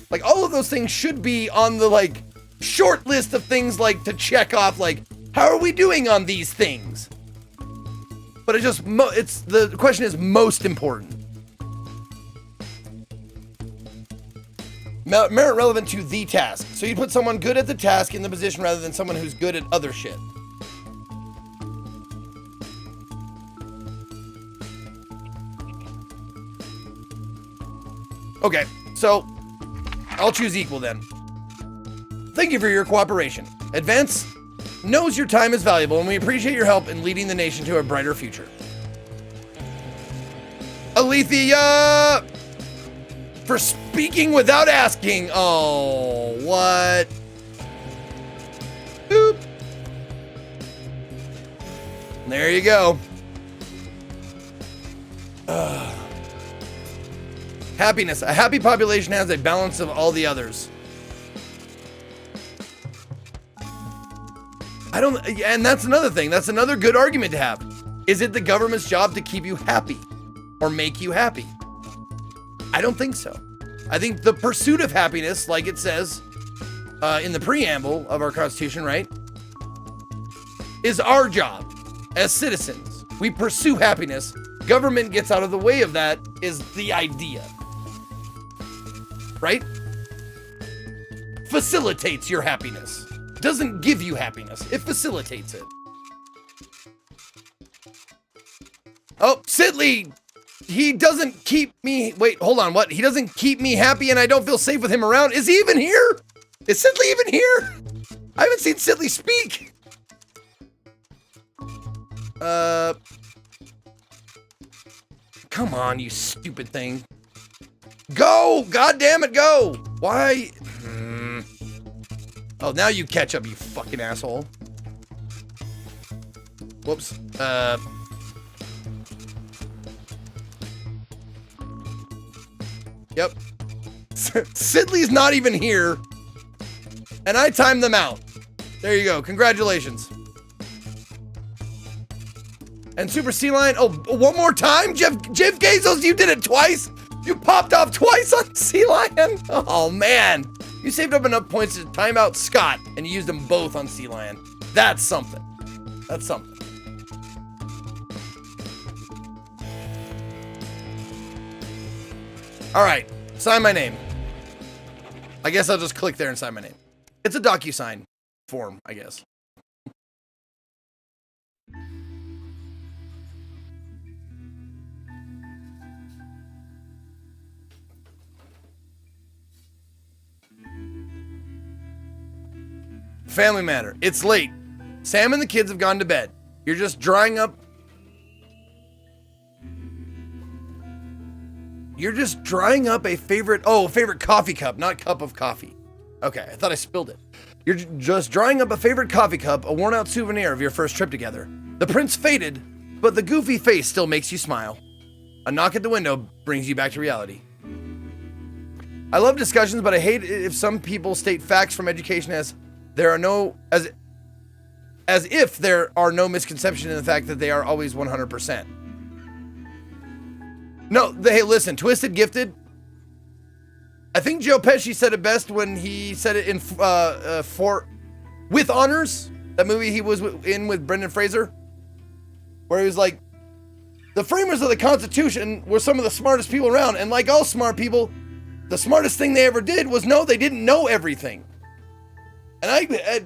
Like, all of those things should be on the, like, short list of things, like, to check off, like, how are we doing on these things? But the question is most important. Merit relevant to the task. So you put someone good at the task in the position rather than someone who's good at other shit. Okay, so I'll choose equal then. Thank you for your cooperation. Advance knows your time is valuable, and we appreciate your help in leading the nation to a brighter future. Alethea! For speaking without asking. Oh, what? Boop. There you go. Happiness. A happy population has a balance of all the others. And that's another thing. That's another good argument to have. Is it the government's job to keep you happy or make you happy? I don't think so. I think the pursuit of happiness, like it says in the preamble of our Constitution, right, is our job as citizens. We pursue happiness. Government gets out of the way of that is the idea. Right? Facilitates your happiness. Doesn't give you happiness. It facilitates it. Oh, Sidley! He doesn't keep me... Wait, hold on, what? He doesn't keep me happy and I don't feel safe with him around? Is he even here? Is Sidley even here? I haven't seen Sidley speak. Come on, you stupid thing. Go! God damn it, go! Why? Oh, now you catch up, you fucking asshole. Whoops. Yep. Sidley's not even here. And I timed them out. There you go. Congratulations. And Super Sea Lion, oh, one more time? Jeff Bezos, you did it twice? You popped off twice on Sea Lion? Oh, man. You saved up enough points to time out Scott, and you used them both on Sea Lion. That's something. That's something. All right, sign my name. I guess I'll just click there and sign my name. It's a DocuSign form, I guess. Family matter. It's late. Sam and the kids have gone to bed. You're just drying up. You're just drying up a favorite coffee cup, not cup of coffee. Okay, I thought I spilled it. You're just drying up a favorite coffee cup, a worn out souvenir of your first trip together. The print's faded, but the goofy face still makes you smile. A knock at the window brings you back to reality. I love discussions, but I hate if some people state facts from education as if there are no misconception in the fact that they are always 100%. No, hey, listen, Twisted Gifted. I think Joe Pesci said it best when he said it in With Honors, that movie he was in with Brendan Fraser, where he was like, the framers of the Constitution were some of the smartest people around, and like all smart people, the smartest thing they ever did was know they didn't know everything. And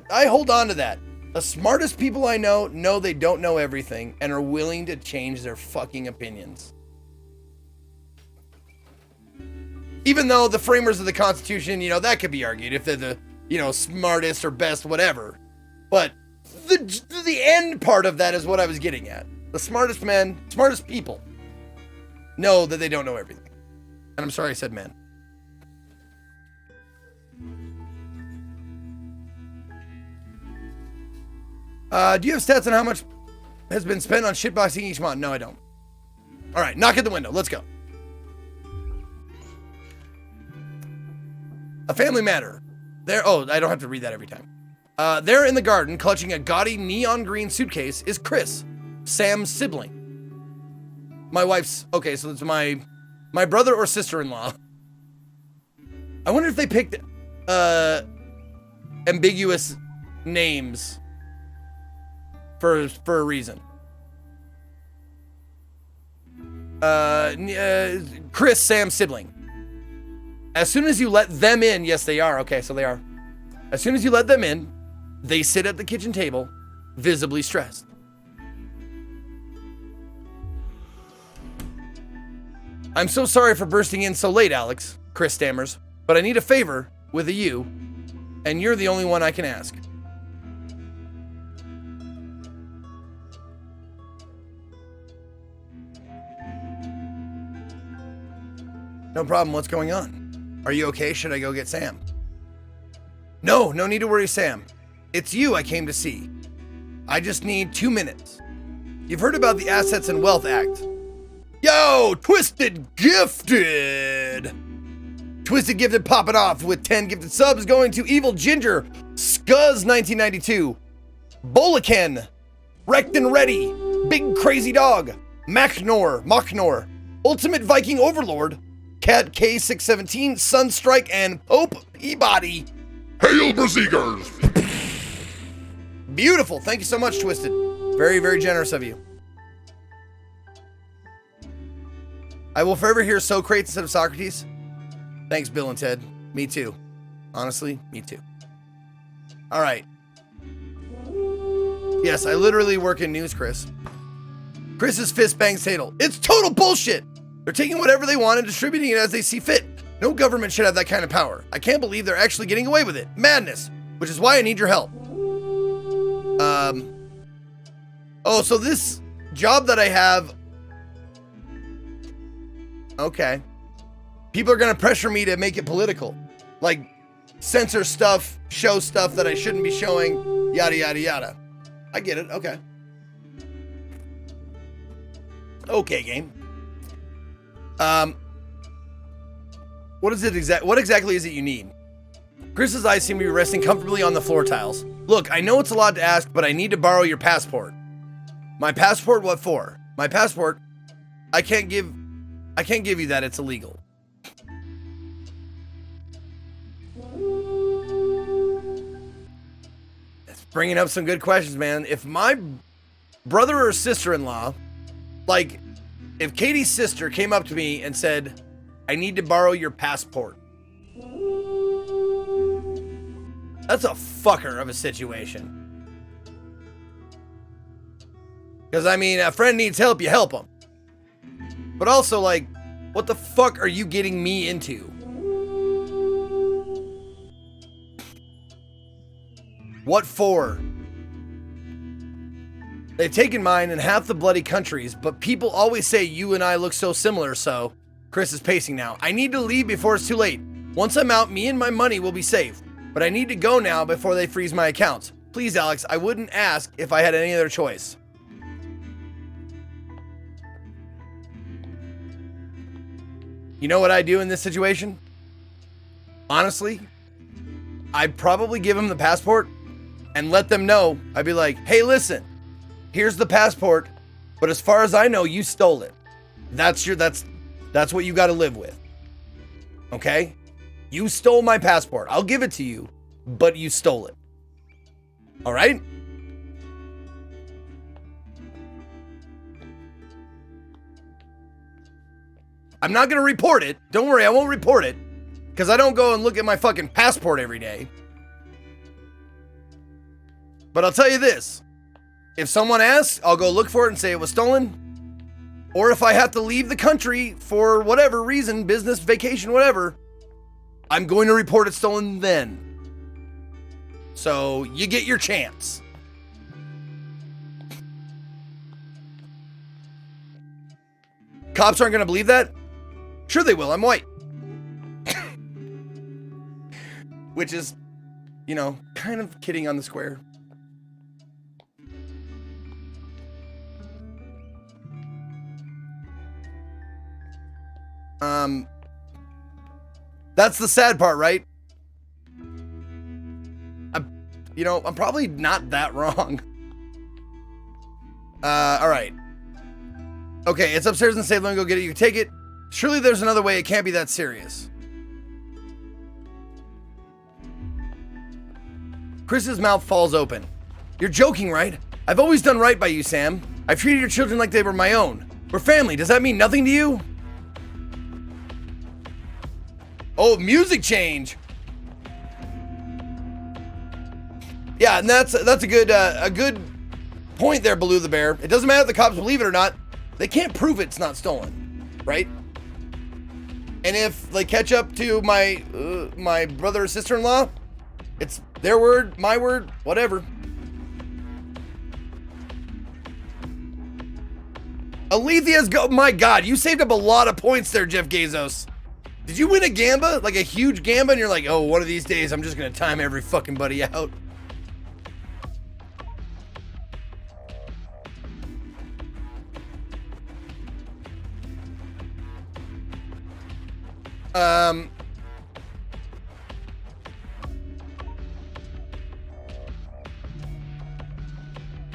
I hold on to that. The smartest people I know they don't know everything and are willing to change their fucking opinions. Even though the framers of the Constitution, that could be argued if they're the, smartest or best, whatever. But the end part of that is what I was getting at. The smartest men, smartest people know that they don't know everything. And I'm sorry I said men. Do you have stats on how much has been spent on shitboxing each month? No, I don't. All right, knock at the window. Let's go. A family matter. I don't have to read that every time. There in the garden, clutching a gaudy neon green suitcase, is Chris, Sam's sibling. My wife's, okay, so it's my brother or sister-in-law. I wonder if they picked ambiguous names for a reason. Chris, Sam's sibling. As soon as you let them in, yes, they are. Okay, so they are. As soon as you let them in, they sit at the kitchen table, visibly stressed. I'm so sorry for bursting in so late, Alex, Chris stammers, but I need a favor with a you, and you're the only one I can ask. No problem, what's going on? Are you okay? Should I go get Sam? No need to worry, Sam. It's you I came to see. I just need 2 minutes. You've heard about the Assets and Wealth Act. Yo, Twisted Gifted! Twisted Gifted popping off with 10 gifted subs going to Evil Ginger, Scuzz 1992, Bolaken, Wrecked and Ready, Big Crazy Dog, Machnor, Ultimate Viking Overlord, Cat K617, Sunstrike, and Pope Peabody. Hail Berserkers! Beautiful. Thank you so much, Twisted. Very, very generous of you. I will forever hear Socrates instead of Socrates. Thanks, Bill and Ted. Me too. Honestly, me too. All right. Yes, I literally work in news, Chris. Chris's fist bangs Tatel. It's total bullshit! They're taking whatever they want and distributing it as they see fit. No government should have that kind of power. I can't believe they're actually getting away with it. Madness. Which is why I need your help. So this job that I have. Okay. People are going to pressure me to make it political. Like, censor stuff, show stuff that I shouldn't be showing, yada, yada, yada. I get it. Okay. Okay, game. What exactly is it you need? Chris's eyes seem to be resting comfortably on the floor tiles. Look, I know it's a lot to ask, but I need to borrow your passport. My passport, what for? My passport, I can't give you that, it's illegal. It's bringing up some good questions, man. If my brother or sister-in-law, like, if Katie's sister came up to me and said, I need to borrow your passport, that's a fucker of a situation. Because, I mean, a friend needs help, you help them. But also, like, what the fuck are you getting me into? What for? They've taken mine in half the bloody countries, but people always say you and I look so similar, so... Chris is pacing now. I need to leave before it's too late. Once I'm out, me and my money will be safe. But I need to go now before they freeze my accounts. Please, Alex, I wouldn't ask if I had any other choice. You know what I'd do in this situation? Honestly, I'd probably give them the passport and let them know. I'd be like, hey, listen, here's the passport, but as far as I know, you stole it. That's what you got to live with. Okay? You stole my passport. I'll give it to you, but you stole it. All right? I'm not going to report it. Don't worry, I won't report it. Because I don't go and look at my fucking passport every day. But I'll tell you this. If someone asks, I'll go look for it and say it was stolen. Or if I have to leave the country for whatever reason, business, vacation, whatever, I'm going to report it stolen then. So you get your chance. Cops aren't going to believe that? Sure they will, I'm white. Which is, you know, kind of kidding on the square. That's the sad part, right? I'm probably not that wrong. All right. Okay, it's upstairs in the safe. Let me go get it. You can take it. Surely there's another way. It can't be that serious. Chris's mouth falls open. You're joking, right? I've always done right by you, Sam. I've treated your children like they were my own. We're family. Does that mean nothing to you? Oh, music change. Yeah, and that's a good point there, Baloo the Bear. It doesn't matter if the cops believe it or not. They can't prove it's not stolen, right? And if they catch up to my brother or sister-in-law, it's their word, my word, whatever. Alethea's go. My God, you saved up a lot of points there, Jeff Bezos. Did you win a gamba? Like a huge gamba? And you're like, oh, one of these days I'm just going to time every fucking buddy out.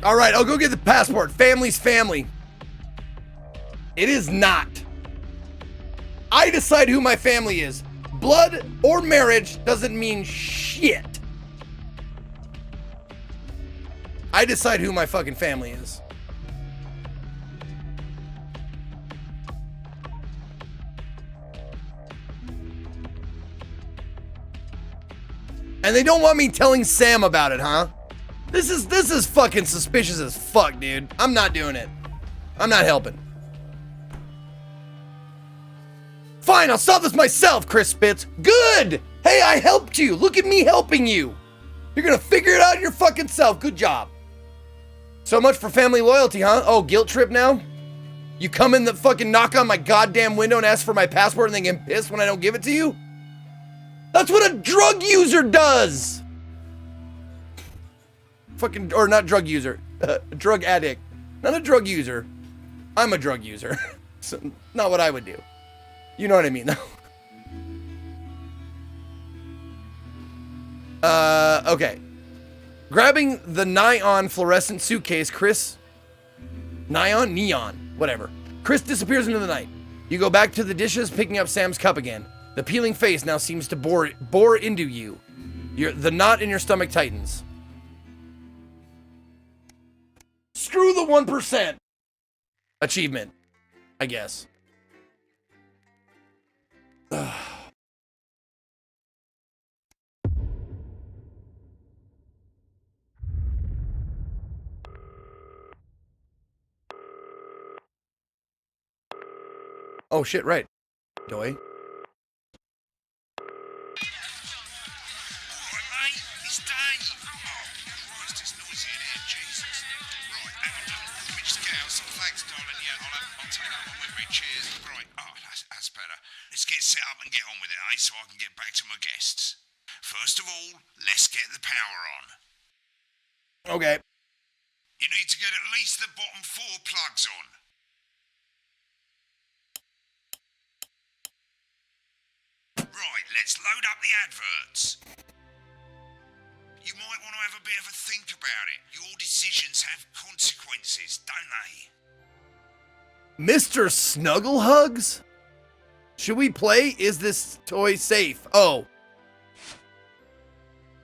All right, I'll go get the passport. Family's family. It is not. I decide who my family is. Blood or marriage doesn't mean shit. I decide who my fucking family is. And they don't want me telling Sam about it, huh? This is fucking suspicious as fuck, dude. I'm not doing it. I'm not helping. Fine, I'll solve this myself, Chris Spitz. Good! Hey, I helped you. Look at me helping you. You're gonna figure it out your fucking self. Good job. So much for family loyalty, huh? Oh, guilt trip now? You come in the fucking knock on my goddamn window and ask for my passport and then get pissed when I don't give it to you? That's what a drug user does! Fucking, or not drug user, drug addict. Not a drug user. I'm a drug user. So, not what I would do. You know what I mean, though. Okay. Grabbing the nigh-on fluorescent suitcase, Chris Neon, whatever. Chris disappears into the night. You go back to the dishes, picking up Sam's cup again. The peeling face now seems to bore into you. The knot in your stomach tightens. Screw the 1% achievement, I guess. Oh shit, right. Doy. Let's get set up and get on with it, so I can get back to my guests. First of all, let's get the power on. Okay. You need to get at least the bottom 4 plugs on. Right, let's load up the adverts. You might want to have a bit of a think about it. Your decisions have consequences, don't they? Mr. Snugglehugs? Should we play? Is this toy safe? Oh.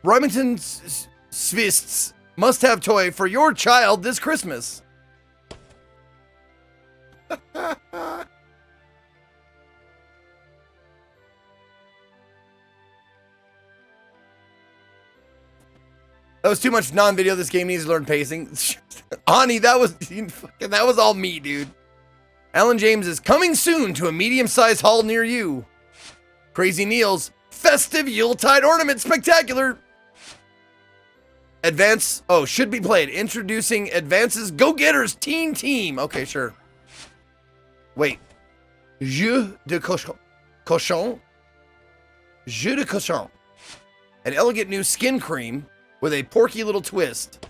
Remington's Svists must have toy for your child this Christmas. That was too much non-video. This game needs to learn pacing. Ani, that was all me, dude. Alan James is coming soon to a medium-sized hall near you. Crazy Neil's festive Yuletide ornament spectacular. Advance, should be played. Introducing Advance's Go-Getters Teen Team. Okay, sure. Wait. Jeu de cochon. Cochon? Jeu de cochon. An elegant new skin cream with a porky little twist.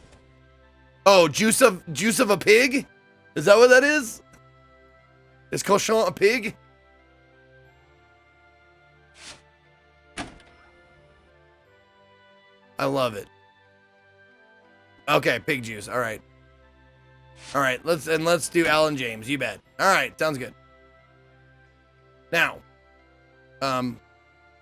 Oh, juice of a pig? Is that what that is? Is cochon a pig? I love it. Okay, pig juice. All right. All right, let's do Alan James. You bet. All right, sounds good. Now,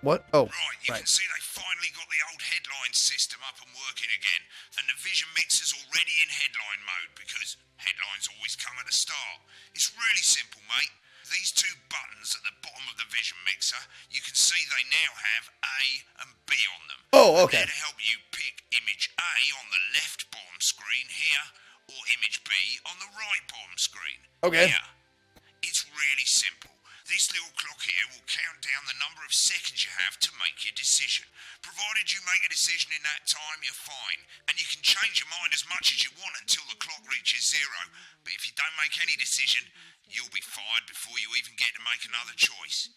what? Oh, right. You can see they finally got the old headline system up and working again, and the vision mixer's already in headline mode because headlines always come at the start. It's really simple, mate. These 2 buttons at the bottom of the vision mixer, you can see they now have A and B on them. Oh, okay. They're to help you pick image A on the left bottom screen here, or image B on the right bottom screen. Okay. Here. It's really simple. This little clock here will count down the number of seconds you have to make your decision. Provided you make a decision in that time, you're fine. And you can change your mind as much as you want until the clock reaches 0. But if you don't make any decision, you'll be fired before you even get to make another choice.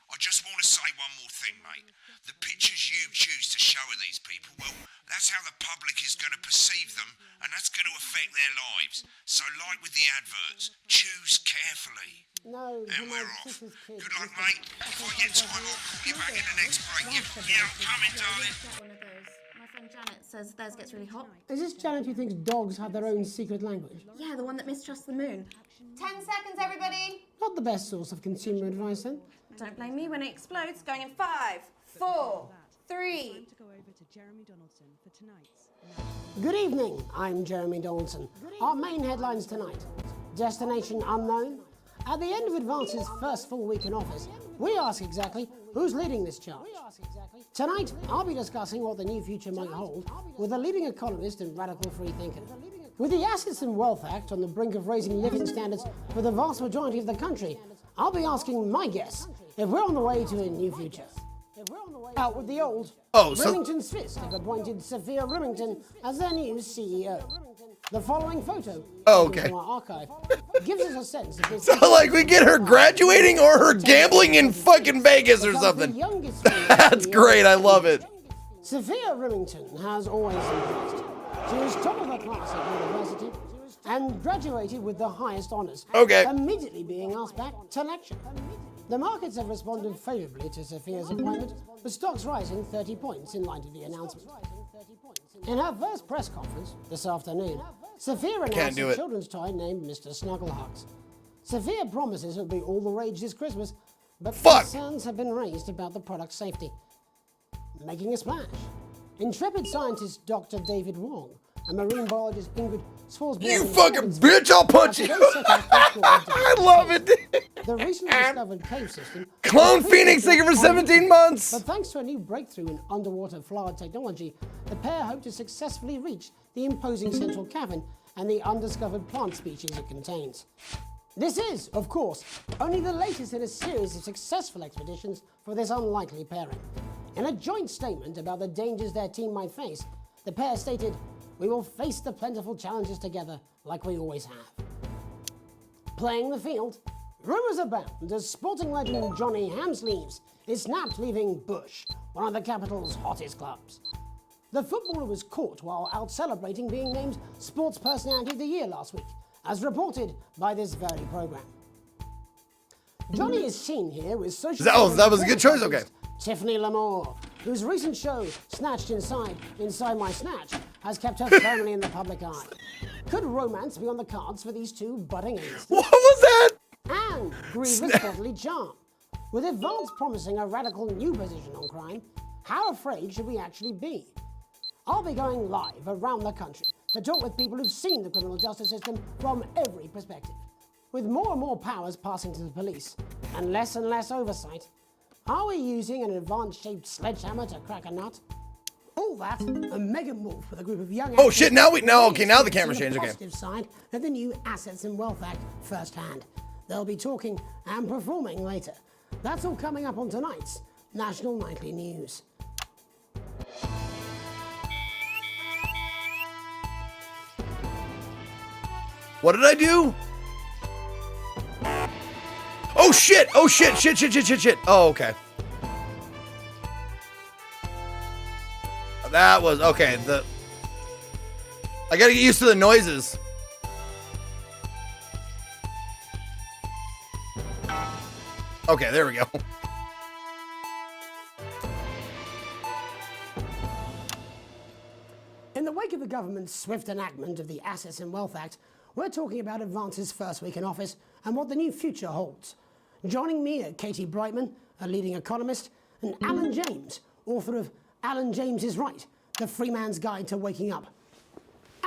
I just want to say one more thing, mate. The pictures you choose to show of these people, well, that's how the public is going to perceive them, and that's going to affect their lives. So like with the adverts, choose carefully. No, and we're off. Good luck, mate. If I get time, I'll call you back in the next break. Yeah, I'm coming, darling. One of those. My friend Janet says theirs gets really hot. Is this Janet who thinks dogs have their own secret language? Yeah, the one that mistrusts the moon. 10 seconds, everybody. Not the best source of consumer advice, then. Don't blame me when it explodes. Going in 5, 4, 3. Good evening, I'm Jeremy Donaldson. Our main headlines tonight. Destination unknown. At the end of Advance's first full week in office, we ask exactly who's leading this charge. Tonight, I'll be discussing what the new future might hold with a leading economist and radical free thinker. With the Assets and Wealth Act on the brink of raising living standards for the vast majority of the country, I'll be asking my guests if we're on the way to a new future. Out with the old, Remington's Fist have appointed Sophia Remington as their new CEO. The following photo from our archive gives us a sense of this. So like we get her graduating or her gambling in fucking Vegas or something. That's great, I love it. Sophia Remington has always impressed. She was top of her class at university and graduated with the highest honours. Immediately being asked back to lecture. The markets have responded favourably to Sophia's appointment, with stocks rising 30 points in light of the announcement. In her first press conference this afternoon, Sophia Can't announced do a it. children's toy named Mr. Snugglehugs. Sophia promises it'll be all the rage this Christmas, but concerns have been raised about the product's safety. Making a splash. Intrepid scientist Dr. David Wong and marine biologist Ingrid Swarsborg. You fucking bitch, I'll punch you! I love it! The recently discovered cave system. Clone Phoenix thinking for 17 months! But thanks to a new breakthrough in underwater flood technology, the pair hope to successfully reach the imposing central cavern and the undiscovered plant species it contains. This is, of course, only the latest in a series of successful expeditions for this unlikely pairing. In a joint statement about the dangers their team might face, the pair stated, "We will face the plentiful challenges together like we always have." Playing the field, rumours abound as sporting legend Johnny Hamsleeves is snapped leaving Bush, one of the capital's hottest clubs. The footballer was caught while out celebrating being named Sports Personality of the Year last week, as reported by this very programme. Johnny is seen here with social... that was a good choice, okay. Tiffany Lamore, whose recent show, Snatched Inside My Snatch, has kept her firmly in the public eye. Could romance be on the cards for these two budding A-listers? What was that? And grievous bodily charm. With advance promising a radical new position on crime, how afraid should we actually be? I'll be going live around the country to talk with people who've seen the criminal justice system from every perspective. With more and more powers passing to the police and less oversight, are we using an advanced-shaped sledgehammer to crack a nut? All that, and Megan Wolf with a group of young... Oh shit, now the camera's changed, okay. ...positive side of the new Assets and Wealth Act firsthand. They'll be talking and performing later. That's all coming up on tonight's National Nightly News. What did I do? Oh shit! Oh shit! Shit! Oh, okay. That was okay. I gotta get used to the noises. Okay, there we go. In the wake of the government's swift enactment of the Assets and Wealth Act, we're talking about Advance's first week in office and what the new future holds. Joining me are Katie Brightman, a leading economist, and Alan James, author of Alan James is Right, The Free Man's Guide to Waking Up.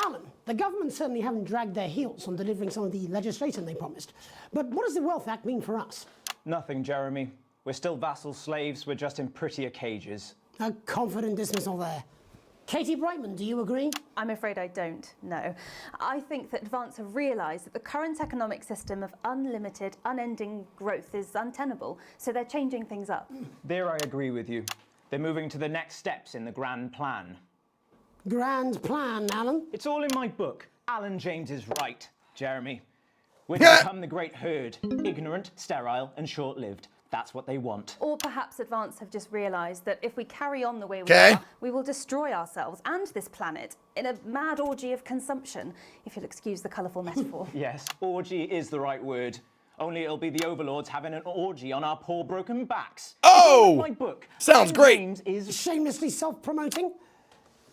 Alan, the government certainly haven't dragged their heels on delivering some of the legislation they promised. But what does the Wealth Act mean for us? Nothing, Jeremy. We're still vassal slaves, we're just in prettier cages. A confident dismissal there. Katie Brightman, do you agree? I'm afraid I don't, no. I think that Advance have realised that the current economic system of unlimited, unending growth is untenable, so they're changing things up. There I agree with you. They're moving to the next steps in the grand plan. Grand plan, Alan? It's all in my book. Alan James is Right, Jeremy. We're to become the great herd, ignorant, sterile, and short-lived. That's what they want. Or perhaps Advance have just realised that if we carry on the way we Okay. are, we will destroy ourselves and this planet in a mad orgy of consumption, if you'll excuse the colourful metaphor. Yes, orgy is the right word. Only it'll be the overlords having an orgy on our poor broken backs. Oh! My book. Sounds great. James is shamelessly self-promoting.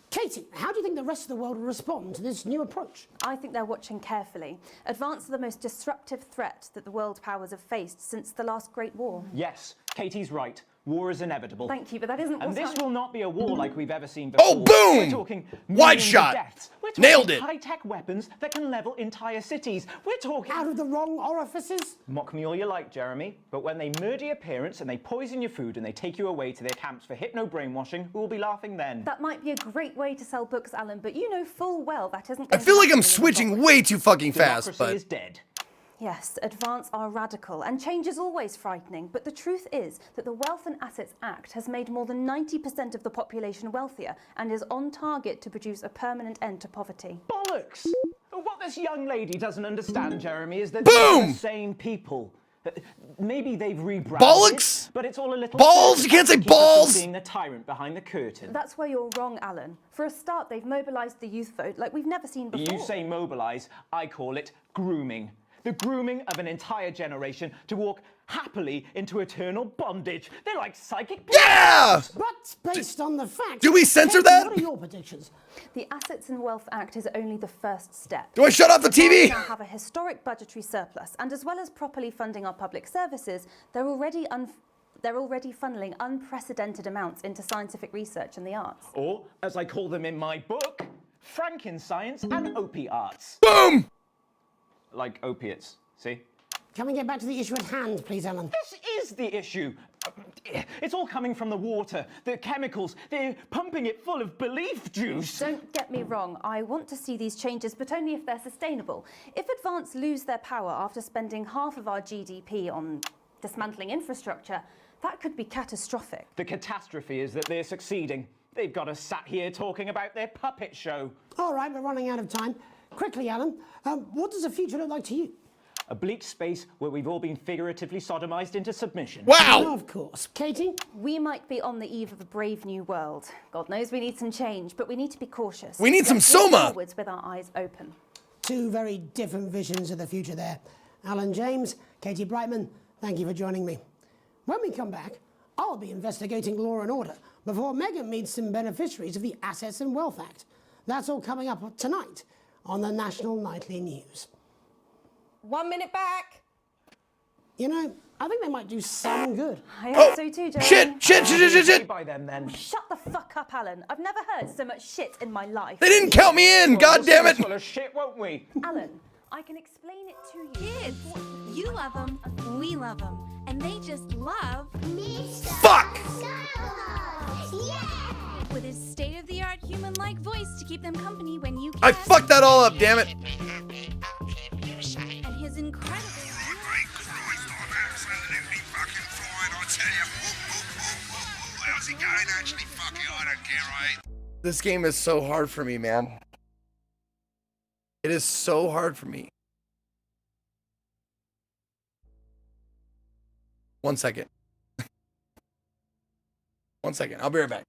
Katie, how do you think the rest of the world will respond to this new approach? I think they're watching carefully. Advance are the most disruptive threat that the world powers have faced since the last Great War. Yes, Katie's right. War is inevitable. Thank you, but that isn't And what this I... will not be a war like we've ever seen before. Oh, boom! We're talking Wide millions of shot. deaths. We're talking Nailed it. high-tech weapons that can level entire cities. We're talking... Out of the wrong orifices? Mock me all you like, Jeremy, but when they murder your parents and they poison your food and they take you away to their camps for hypno-brainwashing, who will be laughing then? That might be a great way to sell books, Alan, but you know full well that isn't... I feel like I'm switching way too fucking fast, Democracy but is dead. Yes, Advance are radical, and change is always frightening, but the truth is that the Wealth and Assets Act has made more than 90% of the population wealthier and is on target to produce a permanent end to poverty. Bollocks! What this young lady doesn't understand, Jeremy, is that Boom! they're the same people. Maybe they've rebranded, Bollocks! but it's all a little... Balls? You can't say to keep us balls! from being the tyrant behind the curtain. That's where you're wrong, Alan. For a start, they've mobilised the youth vote like we've never seen before. You say mobilise, I call it grooming. the grooming of an entire generation to walk happily into eternal bondage. They're like psychic. Yeah! But based on the facts... Do we censor Katie, that? What are your predictions? The Assets and Wealth Act is only the first step. Do I shut off the TV? We now have a historic budgetary surplus, and as well as properly funding our public services, they're already funneling unprecedented amounts into scientific research and the arts. Or, as I call them in my book, Frankenscience and Opie Arts. Boom! Like opiates, see? Can we get back to the issue at hand, please, Alan? This is the issue. It's all coming from the water, the chemicals. They're pumping it full of belief juice. Don't get me wrong, I want to see these changes, but only if they're sustainable. If Advance lose their power after spending half of our GDP on dismantling infrastructure, that could be catastrophic. The catastrophe is that they're succeeding. They've got us sat here talking about their puppet show. All right, we're running out of time. Quickly, Alan, what does the future look like to you? A bleak space where we've all been figuratively sodomized into submission. Wow! Of course. Katie? We might be on the eve of a brave new world. God knows we need some change, but we need to be cautious. We need some Let's look soma! forwards with our eyes open. Two very different visions of the future there. Alan James, Katie Brightman, thank you for joining me. When we come back, I'll be investigating law and order before Megan meets some beneficiaries of the Assets and Wealth Act. That's all coming up tonight on the National Nightly News. 1 minute back. You know, I think they might do some good. I hope so too, Joe. Shit! By them, then. Shut the fuck up, Alan. I've never heard so much shit in my life. They didn't count me in, God damn it! Full of shit, won't we? Alan, I can explain it to you. Kids, you love them, we love them, and they just love Fuck! with his state-of-the-art human-like voice to keep them company when you I can't. fucked that all up, damn it! And his incredible. How's it going? Actually, fuck it, I don't care, right? This game is so hard for me, man. It is so hard for me. 1 second. 1 second. I'll be right back.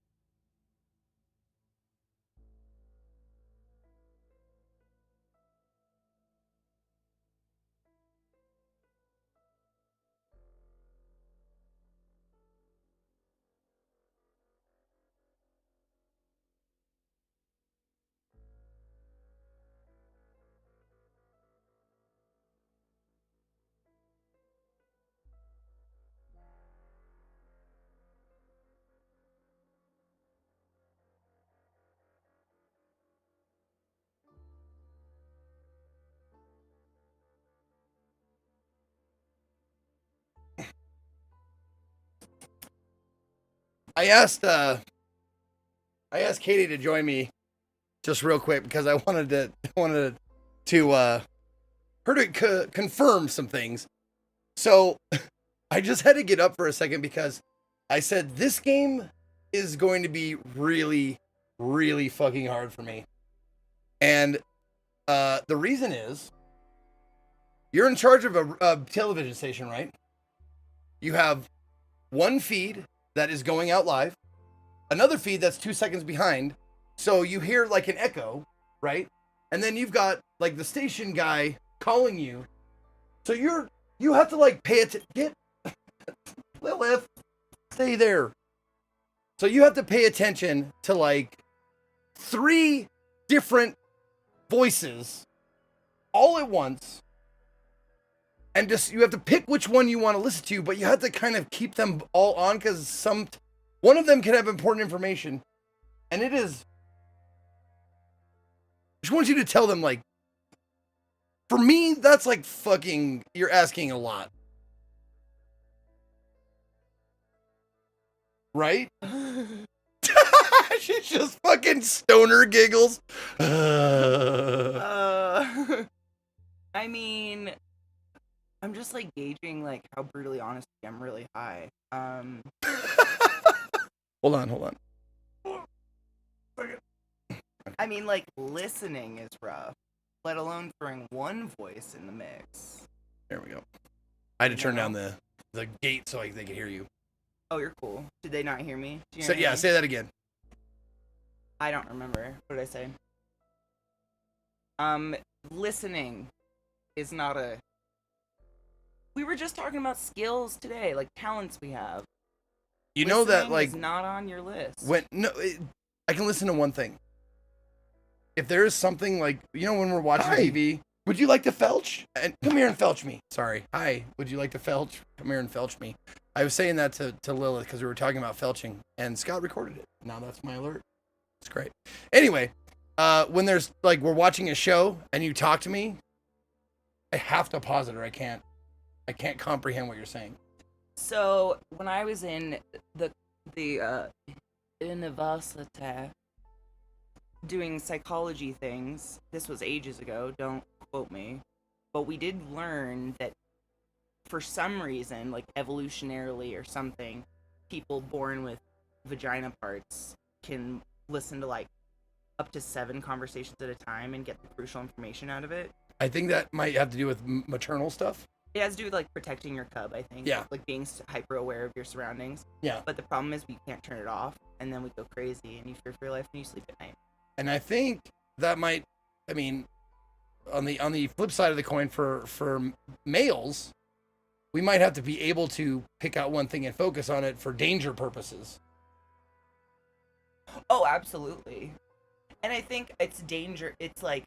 I asked Katie to join me just real quick because I wanted her to confirm some things. So I just had to get up for a second because I said this game is going to be really, really fucking hard for me. And the reason is you're in charge of a television station, right? You have one feed that is going out live, another feed that's 2 seconds behind. So you hear like an echo, right? And then you've got like the station guy calling you. So you have to like pay attention. Lilith, stay there. So you have to pay attention to like 3 different voices all at once. And just, you have to pick which one you want to listen to, but you have to kind of keep them all on because one of them can have important information. And it is, I just want you to tell them, like, for me, that's like fucking, you're asking a lot. Right? She's just fucking stoner giggles. I mean, I'm just like gauging like how brutally honest I'm really high. Hold on. I mean, like listening is rough, let alone throwing one voice in the mix. There we go. I had to turn down the gate so they could hear you. Oh, you're cool. Did they not hear me? So, yeah, say that again. I don't remember. What did I say? Listening is not a We were just talking about skills today, like talents we have. You know that, Listening like, is not on your list. I can listen to one thing. If there is something like, when we're watching TV, would you like to felch? And come here and felch me. Sorry. Hi. Would you like to felch? Come here and felch me. I was saying that to Lilith because we were talking about felching, and Scott recorded it. Now that's my alert. It's great. Anyway, when there's like we're watching a show and you talk to me, I have to pause it or I can't comprehend what you're saying. So when I was in the university doing psychology things, this was ages ago, don't quote me, but we did learn that for some reason, like evolutionarily or something, people born with vagina parts can listen to like up to 7 conversations at a time and get the crucial information out of it. I think that might have to do with maternal stuff. It has to do with like protecting your cub, I think. Yeah. Like being hyper aware of your surroundings. Yeah. But the problem is we can't turn it off, and then we go crazy and you fear for your life and you sleep at night. And I think that might, I mean, on the flip side of the coin for males, we might have to be able to pick out one thing and focus on it for danger purposes. Oh, absolutely. And I think it's like,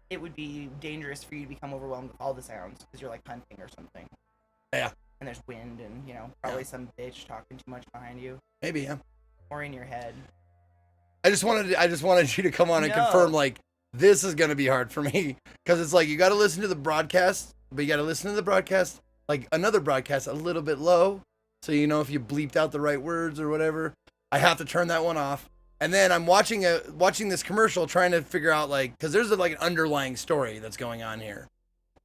it would be dangerous for you to become overwhelmed with all the sounds because you're like hunting or something. Yeah. And there's wind and, probably some bitch talking too much behind you. Maybe, yeah. Or in your head. I just wanted you to come on and confirm, like, this is going to be hard for me. Because it's like, you got to listen to the broadcast, but you got to listen to the broadcast, like another broadcast, a little bit low. So, if you bleeped out the right words or whatever, I have to turn that one off. And then I'm watching this commercial, trying to figure out, like, because there's like an underlying story that's going on here.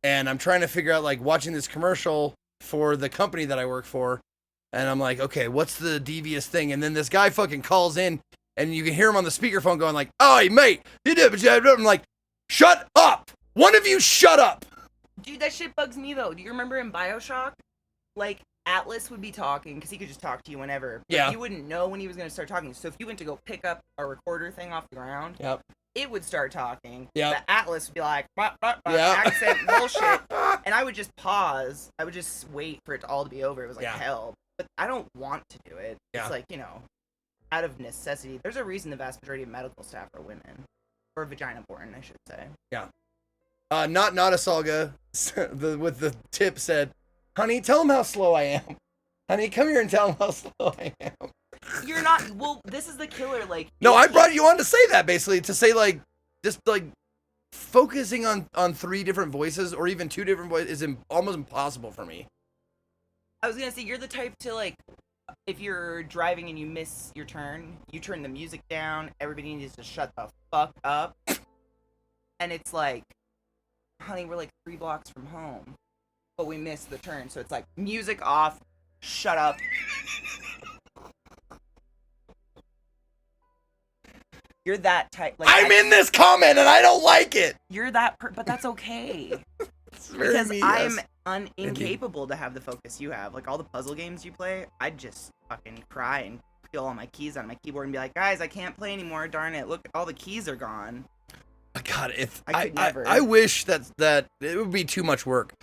And I'm trying to figure out, like, watching this commercial for the company that I work for. And I'm like, okay, what's the devious thing? And then this guy fucking calls in, and you can hear him on the speakerphone going like, "Oh, mate, you did." I'm like, shut up. One of you shut up. Dude, that shit bugs me, though. Do you remember in BioShock? Like, Atlas would be talking, because he could just talk to you whenever. But yeah. You wouldn't know when he was going to start talking. So if you went to go pick up a recorder thing off the ground, yep. It would start talking. Yep. The Atlas would be like, yep. accent bullshit. And I would just pause. I would just wait for it to all to be over. It was like hell. But I don't want to do it. Yeah. It's like, out of necessity. There's a reason the vast majority of medical staff are women. Or vagina-born, I should say. Yeah. Not a Salga with the tip said, "Honey, tell him how slow I am. Honey, come here and tell him how slow I am." You're not, well, this is the killer, like. No, I brought you on to say that, basically, to say, like, just, like, focusing on 3 different voices or even 2 different voices is almost impossible for me. I was gonna say, you're the type to, like, if you're driving and you miss your turn, you turn the music down, everybody needs to shut the fuck up. And it's like, honey, we're like 3 blocks from home, but we missed the turn. So it's like, music off, shut up. You're that type. Like, I'm in this comment and I don't like it. You're that, but that's okay. Because me, I'm incapable to have the focus you have. Like all the puzzle games you play, I'd just fucking cry and peel all my keys on my keyboard and be like, guys, I can't play anymore. Darn it! Look, all the keys are gone. God, if I could never. I wish that it would be too much work,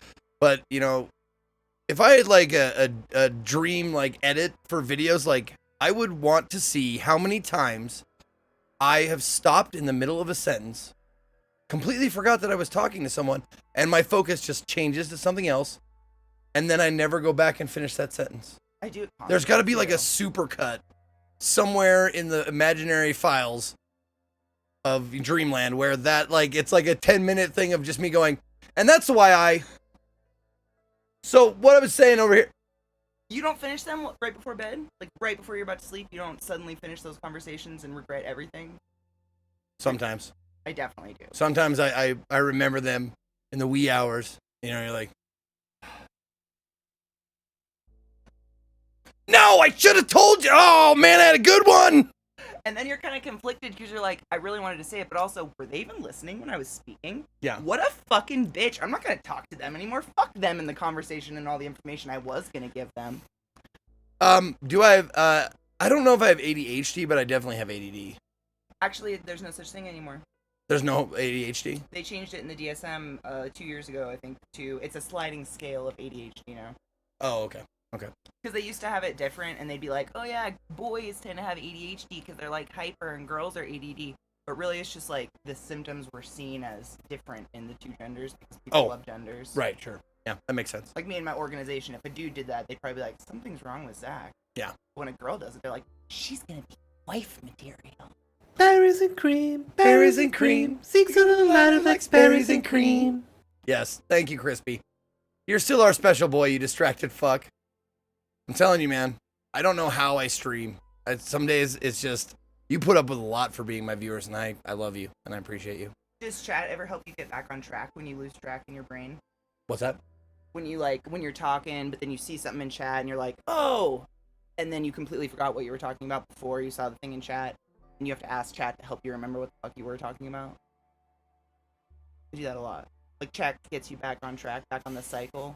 but if I had like a dream like edit for videos, like I would want to see how many times I have stopped in the middle of a sentence, completely forgot that I was talking to someone, and my focus just changes to something else, and then I never go back and finish that sentence. I do it. There's got to be like a supercut somewhere in the imaginary files of Dreamland where that, like, it's like a 10-minute thing of just me going, and that's why So what I was saying over here. You don't finish them right before bed? Like right before you're about to sleep, you don't suddenly finish those conversations and regret everything? Sometimes. I definitely do. Sometimes I remember them in the wee hours. You're like, no, I should have told you. Oh, man, I had a good one. And then you're kind of conflicted because you're like, I really wanted to say it, but also, were they even listening when I was speaking? Yeah. What a fucking bitch. I'm not going to talk to them anymore. Fuck them in the conversation and all the information I was going to give them. Do I have, I don't know if I have ADHD, but I definitely have ADD. Actually, there's no such thing anymore. There's no ADHD? They changed it in the DSM 2 years ago, I think, to it's a sliding scale of ADHD now. Oh, okay. Okay. Because they used to have it different, and they'd be like, oh yeah, boys tend to have ADHD because they're like hyper, and girls are ADD. But really, it's just like the symptoms were seen as different in the two genders because people love genders. Right, sure. Yeah, that makes sense. Like me and my organization, if a dude did that, they'd probably be like, something's wrong with Zach. Yeah. When a girl does it, they're like, she's gonna be wife material. Berries and cream, berries and cream. Zeke's a little lighter who likes berries and cream. Yes, thank you, Crispy. You're still our special boy, you distracted fuck. I'm telling you, man, I don't know how I stream. Some days it's just, you put up with a lot for being my viewers, and I love you, and I appreciate you. Does chat ever help you get back on track when you lose track in your brain? What's that? When you're talking, but then you see something in chat, and you're like, oh! And then you completely forgot what you were talking about before you saw the thing in chat, and you have to ask chat to help you remember what the fuck you were talking about. I do that a lot. Like, chat gets you back on track, back on the cycle.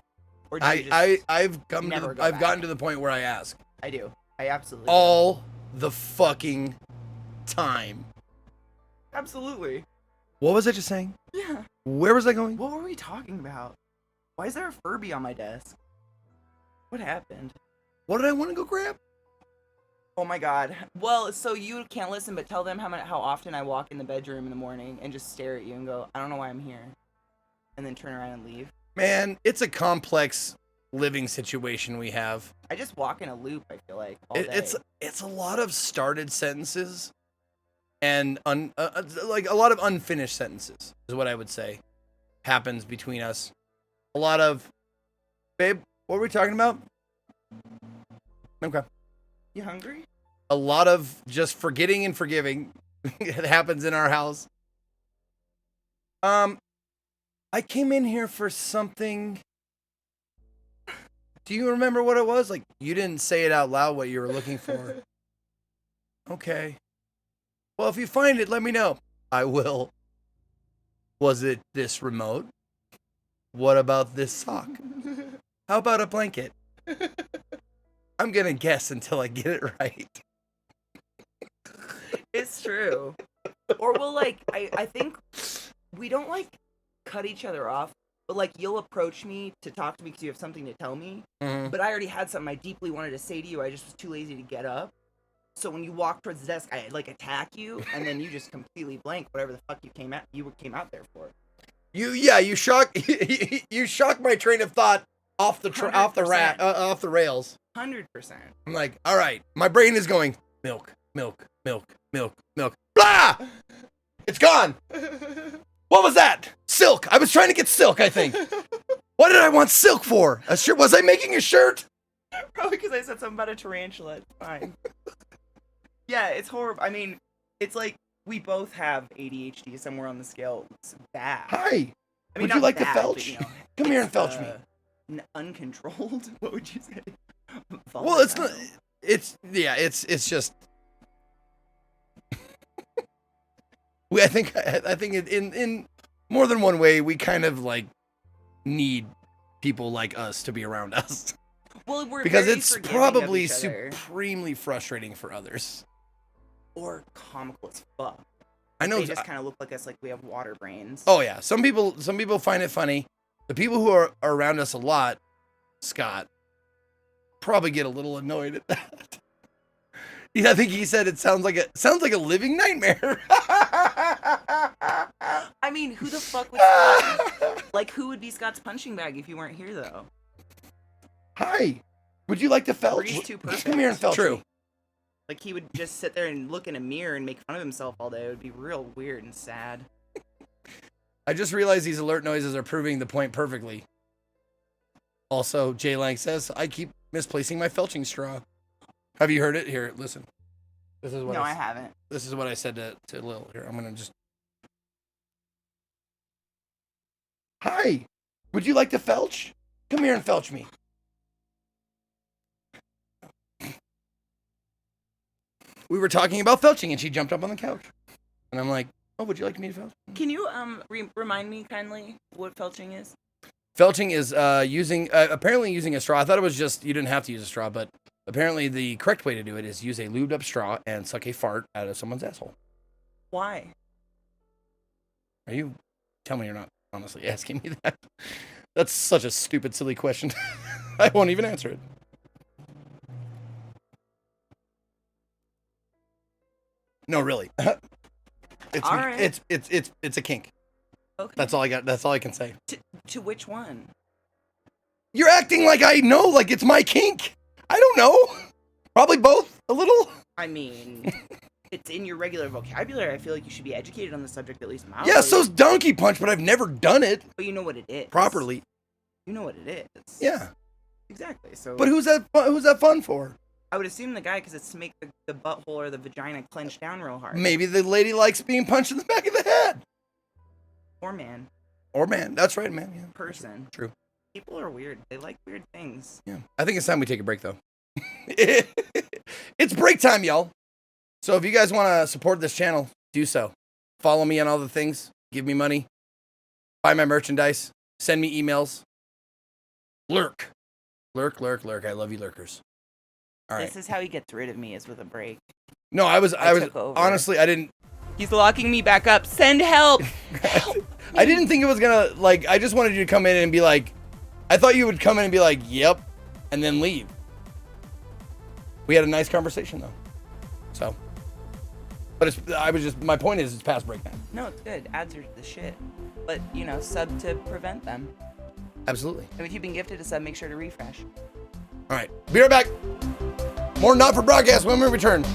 Or do you just I've gotten to the point where I ask. I do. I absolutely all the fucking time. Absolutely. What was I just saying? Yeah. Where was I going? What were we talking about? Why is there a Furby on my desk? What happened? What did I want to go grab? Oh my god. Well, so you can't listen, but tell them how often I walk in the bedroom in the morning and just stare at you and go, I don't know why I'm here. And then turn around and leave. Man, it's a complex living situation we have. I just walk in a loop, I feel like, all day. It's a lot of started sentences and like a lot of unfinished sentences is what I would say happens between us. A lot of, babe, what were we talking about? Okay. You hungry? A lot of just forgetting and forgiving it happens in our house. I came in here for something. Do you remember what it was? Like, you didn't say it out loud what you were looking for. Okay. Well, if you find it, let me know. I will. Was it this remote? What about this sock? How about a blanket? I'm going to guess until I get it right. It's true. Or we'll, like, I think we don't, like, cut each other off. But, like, you'll approach me to talk to me because you have something to tell me. Mm-hmm. But I already had something I deeply wanted to say to you. I just was too lazy to get up. So when you walk towards the desk, I, like, attack you. And then you just completely blank whatever the fuck you came out there for. You shock my train of thought off the rails. 100%. I'm like, all right, my brain is going, milk, milk, milk, milk, milk. Blah! It's gone. What was that? Silk. I was trying to get silk, I think. What did I want silk for? A shirt? Was I making a shirt? Probably because I said something about a tarantula. It's fine. Yeah, it's horrible. I mean, it's like we both have ADHD somewhere on the scale. It's bad. Hi. I mean, would not you like bad, to felch? But, you know, Come here and felch me. Uncontrolled? What would you say? Well, it's not. It's just. I think in more than one way we kind of like need people like us to be around us. Well, we're because very it's forgiving probably of each other. supremely frustrating for others. Or comical as fuck. I know They just kind of look like us, like we have water brains. Oh yeah, some people find it funny. The people who are around us a lot, Scott, probably get a little annoyed at that. Yeah, I think he said it sounds like a living nightmare. I mean, who the fuck would Scott, like who would be Scott's punching bag if you weren't here though? Hi, would you like to felch? Bree's too perfect. Come here and felch. True. Like he would just sit there and look in a mirror and make fun of himself all day. It would be real weird and sad. I just realized these alert noises are proving the point perfectly. Also, Jay Lang says, I keep misplacing my felching straw. Have you heard it? Here, listen. This is what I haven't. This is what I said to Lil. Here, I'm going to just... Hi, would you like to felch? Come here and felch me. We were talking about felching and she jumped up on the couch. And I'm like, oh, would you like me to felch? Can you remind me kindly what felching is? Felching is apparently using a straw. I thought it was just, you didn't have to use a straw, but apparently the correct way to do it is use a lubed up straw and suck a fart out of someone's asshole. Why? Are you? Tell me you're not honestly asking me that. That's such a stupid, silly question. I won't even answer it. No, really. It's a kink. Okay. That's all I got. That's all I can say. To which one? You're acting like I know, like it's my kink. I don't know. Probably both, a little. I mean, it's in your regular vocabulary. I feel like you should be educated on the subject at least mildly. Yeah, so's Donkey Punch, but I've never done it. But you know what it is. Properly. You know what it is. Yeah. Exactly. So. But who's that fun for? I would assume the guy, because it's to make the butthole or the vagina clench down real hard. Maybe the lady likes being punched in the back of the head. Or man. Or man. That's right, man. Yeah. Person. True. People are weird. They like weird things. Yeah. I think it's time we take a break, though. It's break time, y'all. So if you guys want to support this channel, do so. Follow me on all the things. Give me money. Buy my merchandise. Send me emails. Lurk. Lurk, lurk, lurk. I love you, lurkers. All right. This is how he gets rid of me, is with a break. No, I was took over. honestly, I didn't. He's locking me back up. Send help. I didn't think it was gonna, like, I just wanted you to come in and be like, I thought you would come in and be like, yep, and then leave. We had a nice conversation though. So, but my point is, it's past break time. No, it's good. Ads are the shit. But, you know, sub to prevent them. Absolutely. And if you've been gifted a sub, make sure to refresh. All right, be right back. More Not For Broadcast when we return.